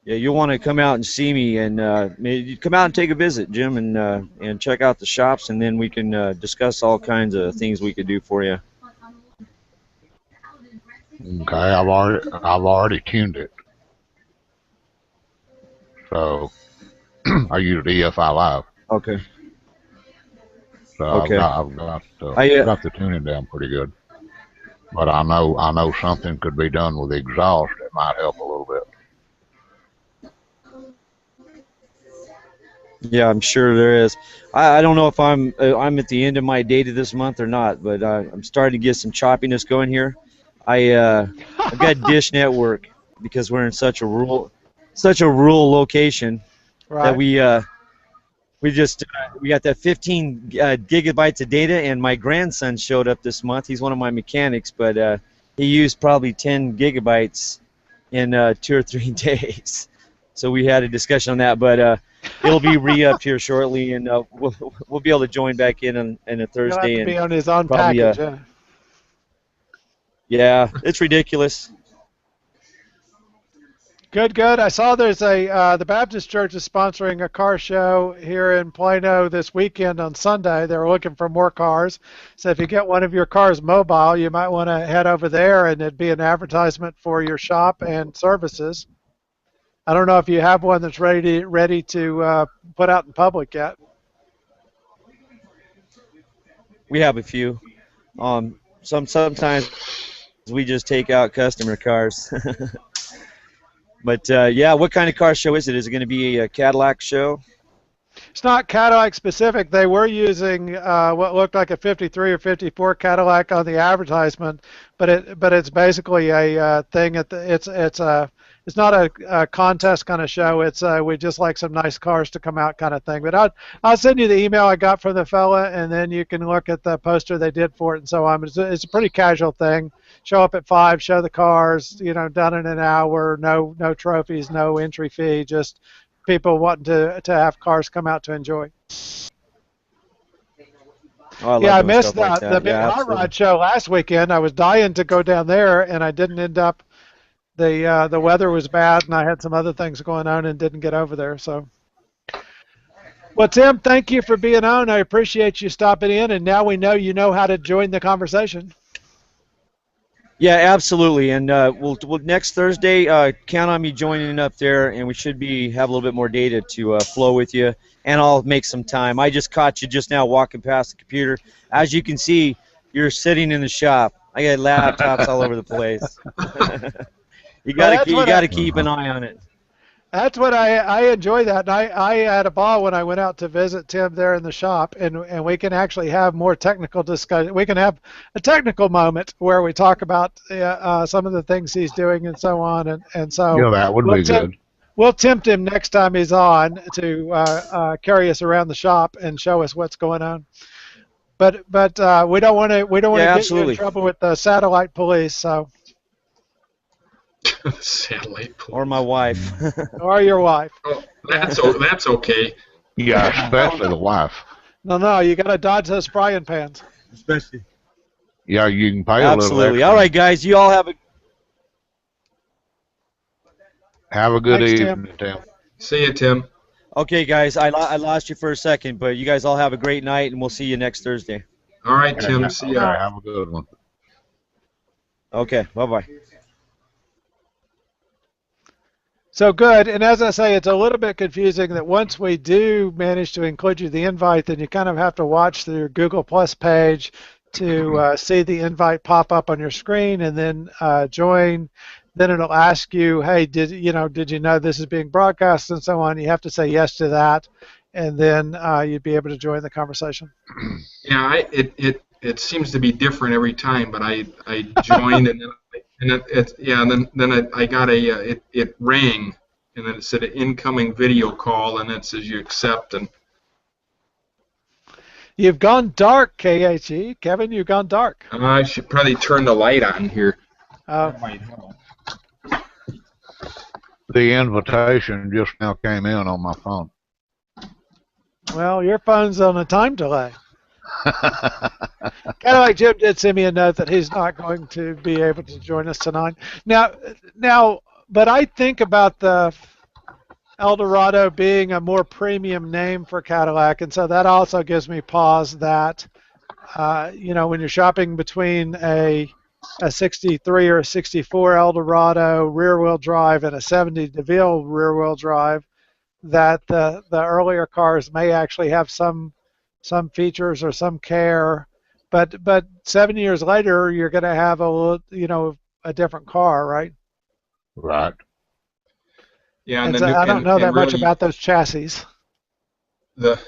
Yeah, you'll want to come out and see me, and maybe come out and take a visit, Jim, and check out the shops, and then we can discuss all kinds of things we could do for you. Okay, I've already tuned it. So I use EFI Live. Okay. So Okay. I've got the tuning down pretty good. But I know something could be done with the exhaust that might help a little bit. Yeah, I'm sure there is. I don't know if I'm at the end of my data this month or not, but I'm starting to get some choppiness going here. I've got Dish Network because we're in such a rural location that Right. we got that 15 gigabytes of data, and my grandson showed up this month. He's one of my mechanics, but he used probably 10 gigabytes in 2 or 3 days. So we had a discussion on that, but it'll be re-upped here shortly, and we'll be able to join back in on a He'll have Thursday, to and be on his own probably package. Yeah. yeah, it's ridiculous. Good, good. I saw there's the Baptist Church is sponsoring a car show here in Plano this weekend on Sunday. They're looking for more cars. So if you get one of your cars mobile, you might want to head over there, and it'd be an advertisement for your shop and services. I don't know if you have one that's ready to put out in public yet. We have a few. Sometimes we just take out customer cars. But yeah, what kind of car show is it? Is it going to be a Cadillac show? It's not Cadillac specific. They were using what looked like a 53 or 54 Cadillac on the advertisement, but it's basically a thing. It's not a contest kind of show. It's we just like some nice cars to come out kind of thing. But I'll send you the email I got from the fella, and then you can look at the poster they did for it and so on. It's a pretty casual thing. Show up at 5, show the cars, done in an hour. No trophies, no entry fee, just people wanting to have cars come out to enjoy. Oh, Yeah, I doing missed stuff like the that. big Yeah, hot absolutely. rod show last weekend. I was dying to go down there, and I didn't end up. The weather was bad, and I had some other things going on, and didn't get over there. So, well, Tim, thank you for being on. I appreciate you stopping in, and now we know you know how to join the conversation. Yeah, absolutely. And we'll next Thursday count on me joining up there, and we should have a little bit more data to flow with you. And I'll make some time. I just caught you just now walking past the computer. As you can see, you're sitting in the shop. I got laptops all over the place. You got to keep an eye on it. That's what I enjoy that. And I had a ball when I went out to visit Tim there in the shop, and we can actually have more technical discussion. We can have a technical moment where we talk about some of the things he's doing and so on. And so Yeah, that would be good. We'll tempt him next time he's on to carry us around the shop and show us what's going on. But we don't want to get you in trouble with the satellite police. So. Satellite police. Or my wife. Or your wife. Oh, that's okay. Yeah, especially the wife. No, you got to dodge those frying pans. Especially. Yeah, you can pay a little Absolutely. extra. All right, guys. You all have a good Thanks, evening, Tim. See you, Tim. Okay, guys. I lost you for a second, but you guys all have a great night, and we'll see you next Thursday. All right, Tim. See you. Have a good one. Okay. Bye-bye. So good, and as I say, it's a little bit confusing that once we do manage to include you the invite, then you kind of have to watch your Google Plus page to see the invite pop up on your screen, and then join. Then it'll ask you, hey, did you know this is being broadcast and so on. You have to say yes to that, and then you'd be able to join the conversation. Yeah, it seems to be different every time, but I joined and then I got it rang, and then it said an incoming video call, and it says you accept, and You've gone dark, KHE. Kevin, you've gone dark. I should probably turn the light on here. Oh. The invitation just now came in on my phone. Well, your phone's on a time delay. Kind of like Jim did send me a note that he's not going to be able to join us tonight. Now, but I think about the Eldorado being a more premium name for Cadillac, and so that also gives me pause that when you're shopping between a 63 or a 64 Eldorado rear-wheel drive and a 70 DeVille rear-wheel drive, that the earlier cars may actually have some features or some care, but 7 years later you're going to have a different car, right? Right. Yeah, and And the so new I don't know that and much really about those chassis. the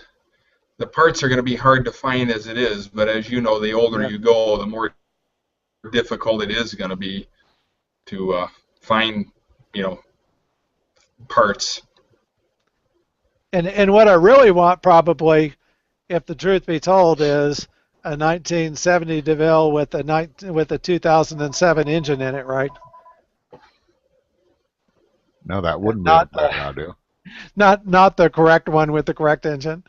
the parts are going to be hard to find as it is, but as you know, the older Yeah. you go, the more difficult it is going to be to find, you know, parts. And what I really want, probably, if the truth be told, is a 1970 DeVille with a 2007 engine in it, right? No, that wouldn't be a Not bad idea. not the correct one with the correct engine.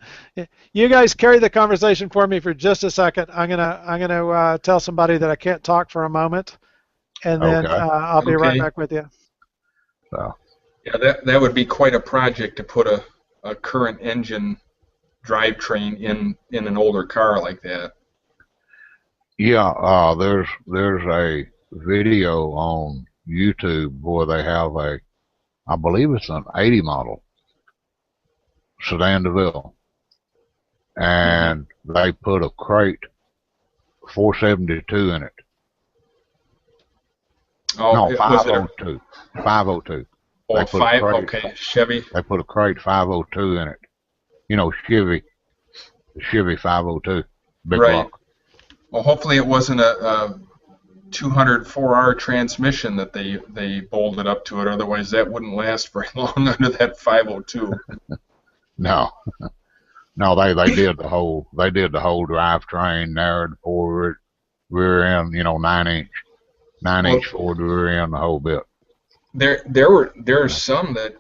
You guys carry the conversation for me for just a second. I'm gonna tell somebody that I can't talk for a moment, and then Okay. I'll be right Okay. back with you. So, Yeah, that would be quite a project to put a current engine drivetrain in an older car like that. yeah, there's a video on YouTube where they have I believe it's an 80 model sedan DeVille, Mm-hmm. and they put a crate 472 in it. Oh, No, was it a 502. 502. oh, They put a five? crate. Okay, Chevy. They put a crate 502 in it. You know, the Chevy 502, big Right. block. Well, hopefully it wasn't a 204R transmission that they bolted up to it. Otherwise, that wouldn't last very long under that 502. No, no, they did the whole drivetrain, narrowed forward, rear end, 9 inch forward rear end, the whole bit. There are some that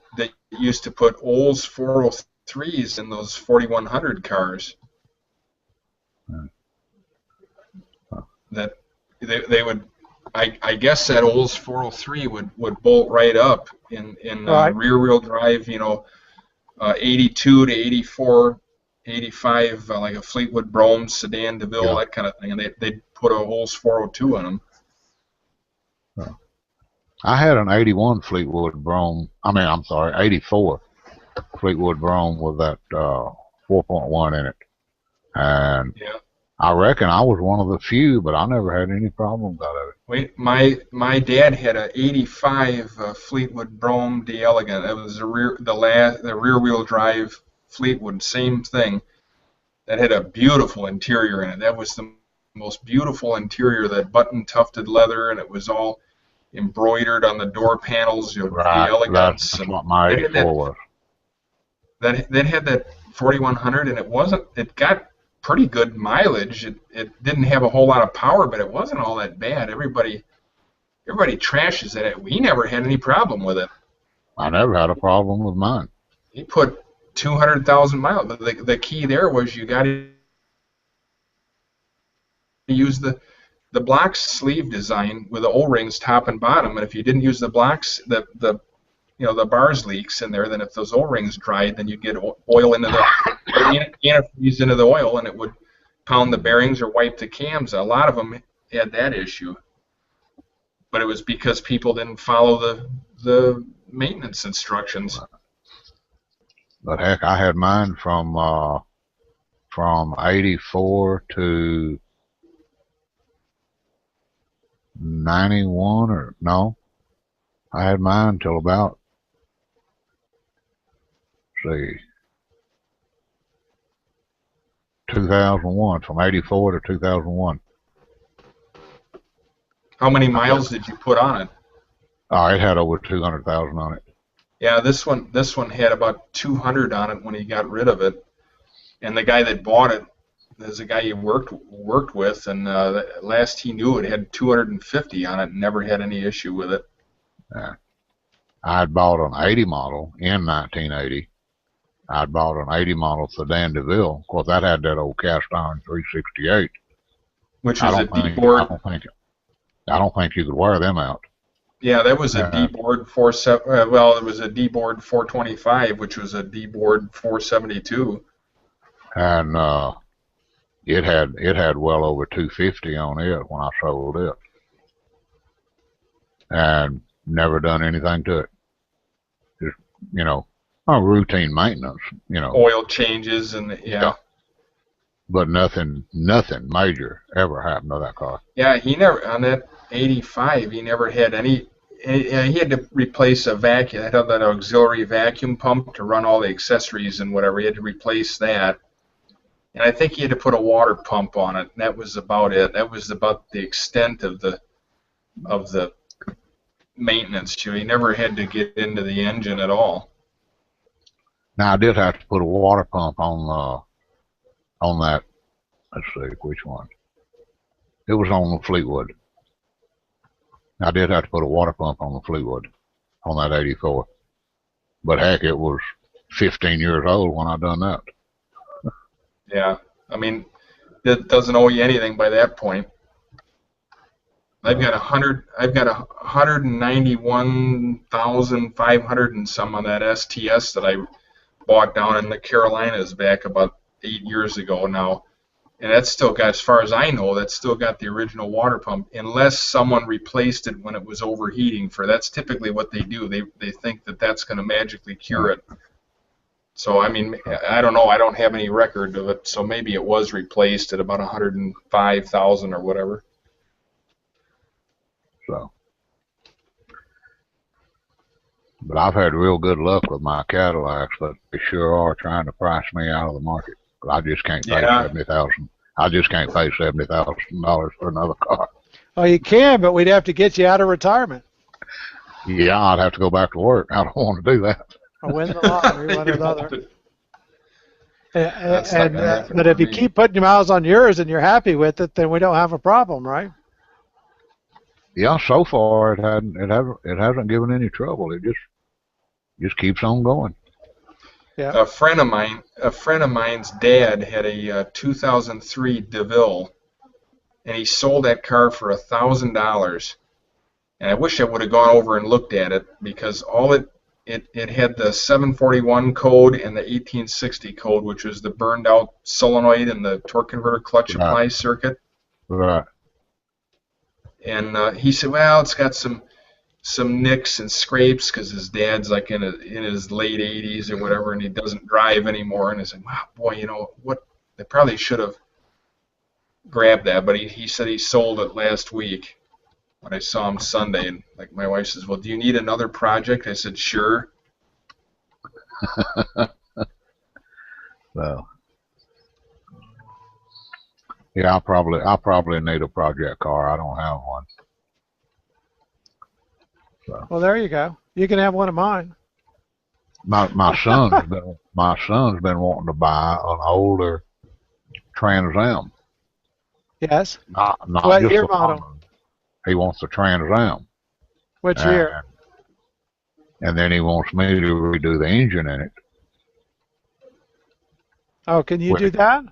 used to put Olds 403s in those 4100 cars. That they would, I guess that Olds 403 would bolt right up in Right. rear wheel drive, 82 to 84, 85, like a Fleetwood Brougham sedan DeVille, Yeah. that kind of thing, and they'd put a Olds 402 in them. I had an 81 Fleetwood Brougham. I'm sorry, 84 Fleetwood Brougham with that 4.1 in it, and Yeah. I reckon I was one of the few, but I never had any problems out of it. Wait, my dad had a '85 Fleetwood Brougham d'Elegant. It was the rear wheel drive Fleetwood, same thing. That had a beautiful interior in it. That was the most beautiful interior, that button tufted leather, and it was all embroidered on the door panels of the Right, Elegance. that's And what my that had 84 was. that had that 4100, and it got pretty good mileage. It didn't have a whole lot of power, but it wasn't all that bad. Everybody trashes it. We never had any problem with it. I never had a problem with mine. He put 200,000 miles. The key there was you got to use the block sleeve design with the O-rings top and bottom, and if you didn't use the blocks, the bars leaks in there. Then if those O-rings dried, then you'd get oil into the antifreeze into the oil, and it would pound the bearings or wipe the cams. A lot of them had that issue, but it was because people didn't follow the maintenance instructions. But heck, I had mine from 84 to 91, or no, I had mine till about, see, 2001, from 84 to 2001. How many miles did you put on it? It had over 200,000 on it. Yeah, this one had about 200 on it when he got rid of it, and the guy that bought it is a guy he worked with, and last he knew, it had 250 on it, and never had any issue with it. Yeah. I had bought an 80 model in 1980. I'd bought an 80 model sedan DeVille. Of course, that had that old cast iron 368. Which is a deep board. I don't think you could wear them out. Yeah, that was a Uh, D-board 47. Well, it was a D-board 425, which was a D-board 472. and it had well over 250 on it when I sold it, and never done anything to it. Just routine maintenance, Oil changes and yeah, but nothing major ever happened to that car. Yeah, he never on that 85. He never had any. He had to replace a vacuum. I had that auxiliary vacuum pump to run all the accessories and whatever. He had to replace that, and I think he had to put a water pump on it. And that was about it. That was about the extent of the maintenance. He never had to get into the engine at all. Now I did have to put a water pump on that. Let's see which one. It was on the Fleetwood. I did have to put a water pump on the Fleetwood on that 84. But heck, it was 15 years old when I done that. Yeah, I mean, it doesn't owe you anything by that point. I've got 191,500 and some on that STS that I bought down in the Carolinas back about 8 years ago now. And that's still got, as far as I know, that's still got the original water pump, unless someone replaced it when it was overheating. That's typically what they do. They think that that's going to magically cure it. So, I mean, I don't know. I don't have any record of it. So maybe it was replaced at about 105,000 or whatever. So, but I've had real good luck with my Cadillacs, but they sure are trying to price me out of the market. I just can't pay $70,000. I just can't pay $70,000 for another car. Oh, you can, but we'd have to get you out of retirement. Yeah, I'd have to go back to work. I don't want to do that. Or win the lottery, one or the other. But if you keep putting your miles on yours and you're happy with it, then we don't have a problem, right? Yeah, so far it hasn't given any trouble. It just keeps on going. Yeah. A friend of mine's dad had a 2003 DeVille, and he sold that car for $1,000. And I wish I would have gone over and looked at it, because all it had the 741 code and the 1860 code, which was the burned out solenoid and the torque converter clutch apply circuit. Right. And he said, well, it's got some nicks and scrapes because his dad's like in his late 80s or whatever, and he doesn't drive anymore. And I said, wow, boy, you know what? They probably should have grabbed that. But he said he sold it last week when I saw him Sunday. And like my wife says, well, do you need another project? I said, sure. So, yeah, I'll probably need a project car. I don't have one. So. Well, there you go. You can have one of mine. My son's been wanting to buy an older Trans Am. Yes. Not what just year the model? model. He wants the Trans Am. Which year? And then he wants me to redo the engine in it. Oh, can you do that?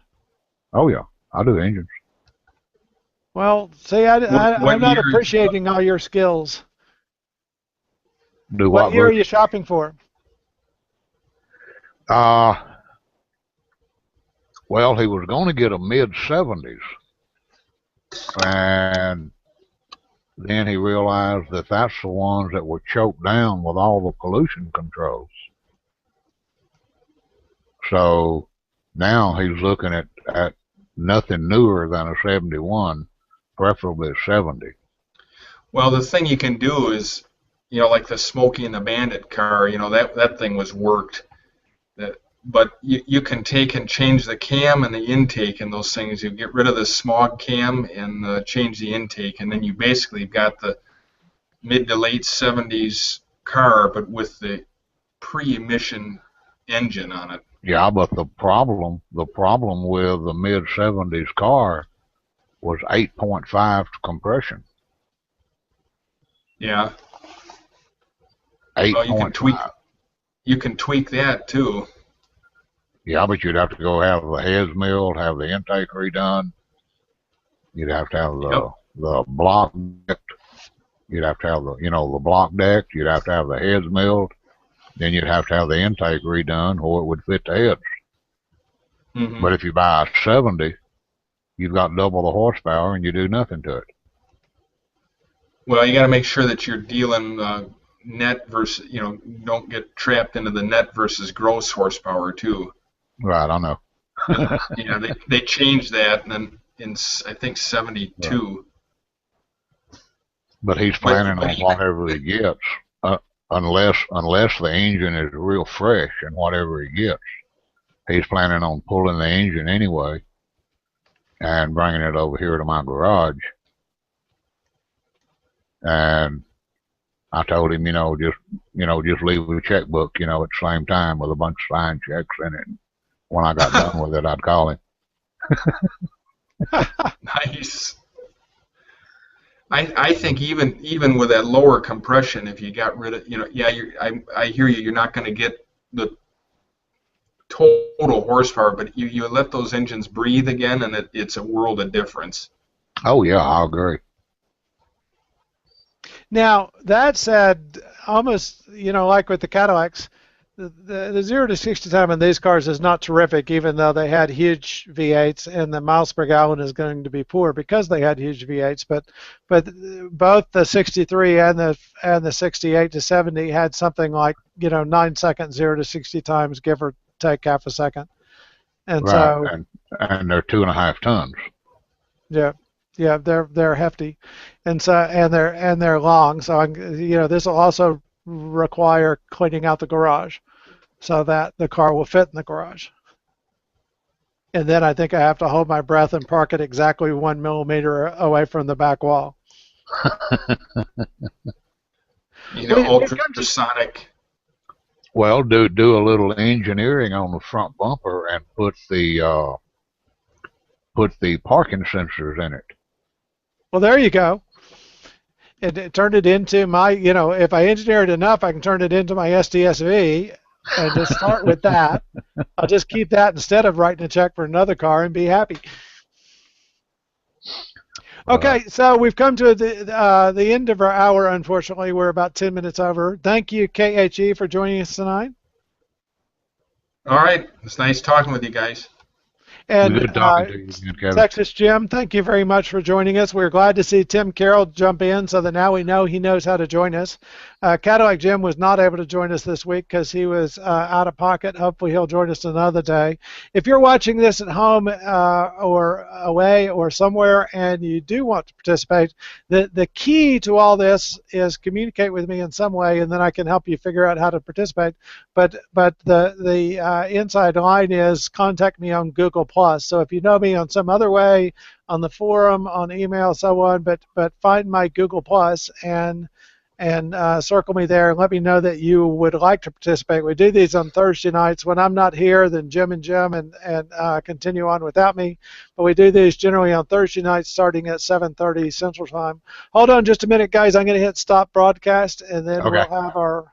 Oh yeah, I do engines. Well, see, I'm not appreciating all your skills. Do what year are you shopping for? Well, he was going to get a mid-70s, and then he realized that that's the ones that were choked down with all the pollution controls. So now he's looking at nothing newer than a 71, preferably a 70. Well, the thing you can do is, you know, like the Smokey and the Bandit car, you know, that thing was worked. But you can take and change the cam and the intake and those things. You get rid of the smog cam and change the intake, and then you basically got the mid to late 70s car, but with the pre-emission engine on it. Yeah, but the problem with the mid 70s car was 8.5 compression. Yeah. 8.5. Well, you can tweak that too. Yeah, but you'd have to go have the heads milled, have the intake redone. You'd have to have the block. You'd have to have the block decks. You'd have to have the heads milled. Then you'd have to have the intake redone, or it would fit the heads. Hmm. But if you buy a 70, you've got double the horsepower, and you do nothing to it. Well, you got to make sure that you're dealing net versus, don't get trapped into the net versus gross horsepower too. Right, I know. Yeah, they changed that, and then in I think 72. But he's planning on whatever he gets, unless the engine is real fresh and whatever he gets. He's planning on pulling the engine anyway and bringing it over here to my garage. And I told him, just leave a checkbook, at the same time with a bunch of signed checks in it. When I got done with it, I'd call him. Nice. I think even with that lower compression, if you got rid of, I hear you. You're not going to get the total horsepower, but you let those engines breathe again, and it's a world of difference. Oh yeah, I agree. Now, that said, almost, like with the Cadillacs, the 0 to 60 time on these cars is not terrific, even though they had huge V8s, and the miles per gallon is going to be poor because they had huge V8s. But both the 63 and the 68 to 70 had something like 9 seconds 0 to 60 times, give or take half a second. And right, so and they're 2.5 tons. Yeah. Yeah, they're hefty, and they're long. So this will also require cleaning out the garage, so that the car will fit in the garage. And then I think I have to hold my breath and park it exactly 1 millimeter away from the back wall. Ultrasonic. Well, do a little engineering on the front bumper and put the parking sensors in it. Well, there you go. It turned it into my, if I engineer it enough, I can turn it into my STSV and just start with that. I'll just keep that instead of writing a check for another car and be happy. Okay, so we've come to the end of our hour, unfortunately. We're about 10 minutes over. Thank you, KHE, for joining us tonight. All right. It's nice talking with you guys. And good talking to you again, Kevin. Texas Jim, thank you very much for joining us. We're glad to see Tim Carroll jump in so that now we know he knows how to join us. Cadillac Jim was not able to join us this week because he was out of pocket. Hopefully he'll join us another day. If you're watching this at home or away or somewhere and you do want to participate, the key to all this is communicate with me in some way, and then I can help you figure out how to participate. But the inside line is contact me on Google+. So if you know me on some other way, on the forum, on email, so on, but find my Google+ and circle me there and let me know that you would like to participate. We do these on Thursday nights. When I'm not here, then Jim and continue on without me. But we do these generally on Thursday nights starting at 7:30 Central Time. Hold on just a minute, guys. I'm going to hit stop broadcast, and then we'll have our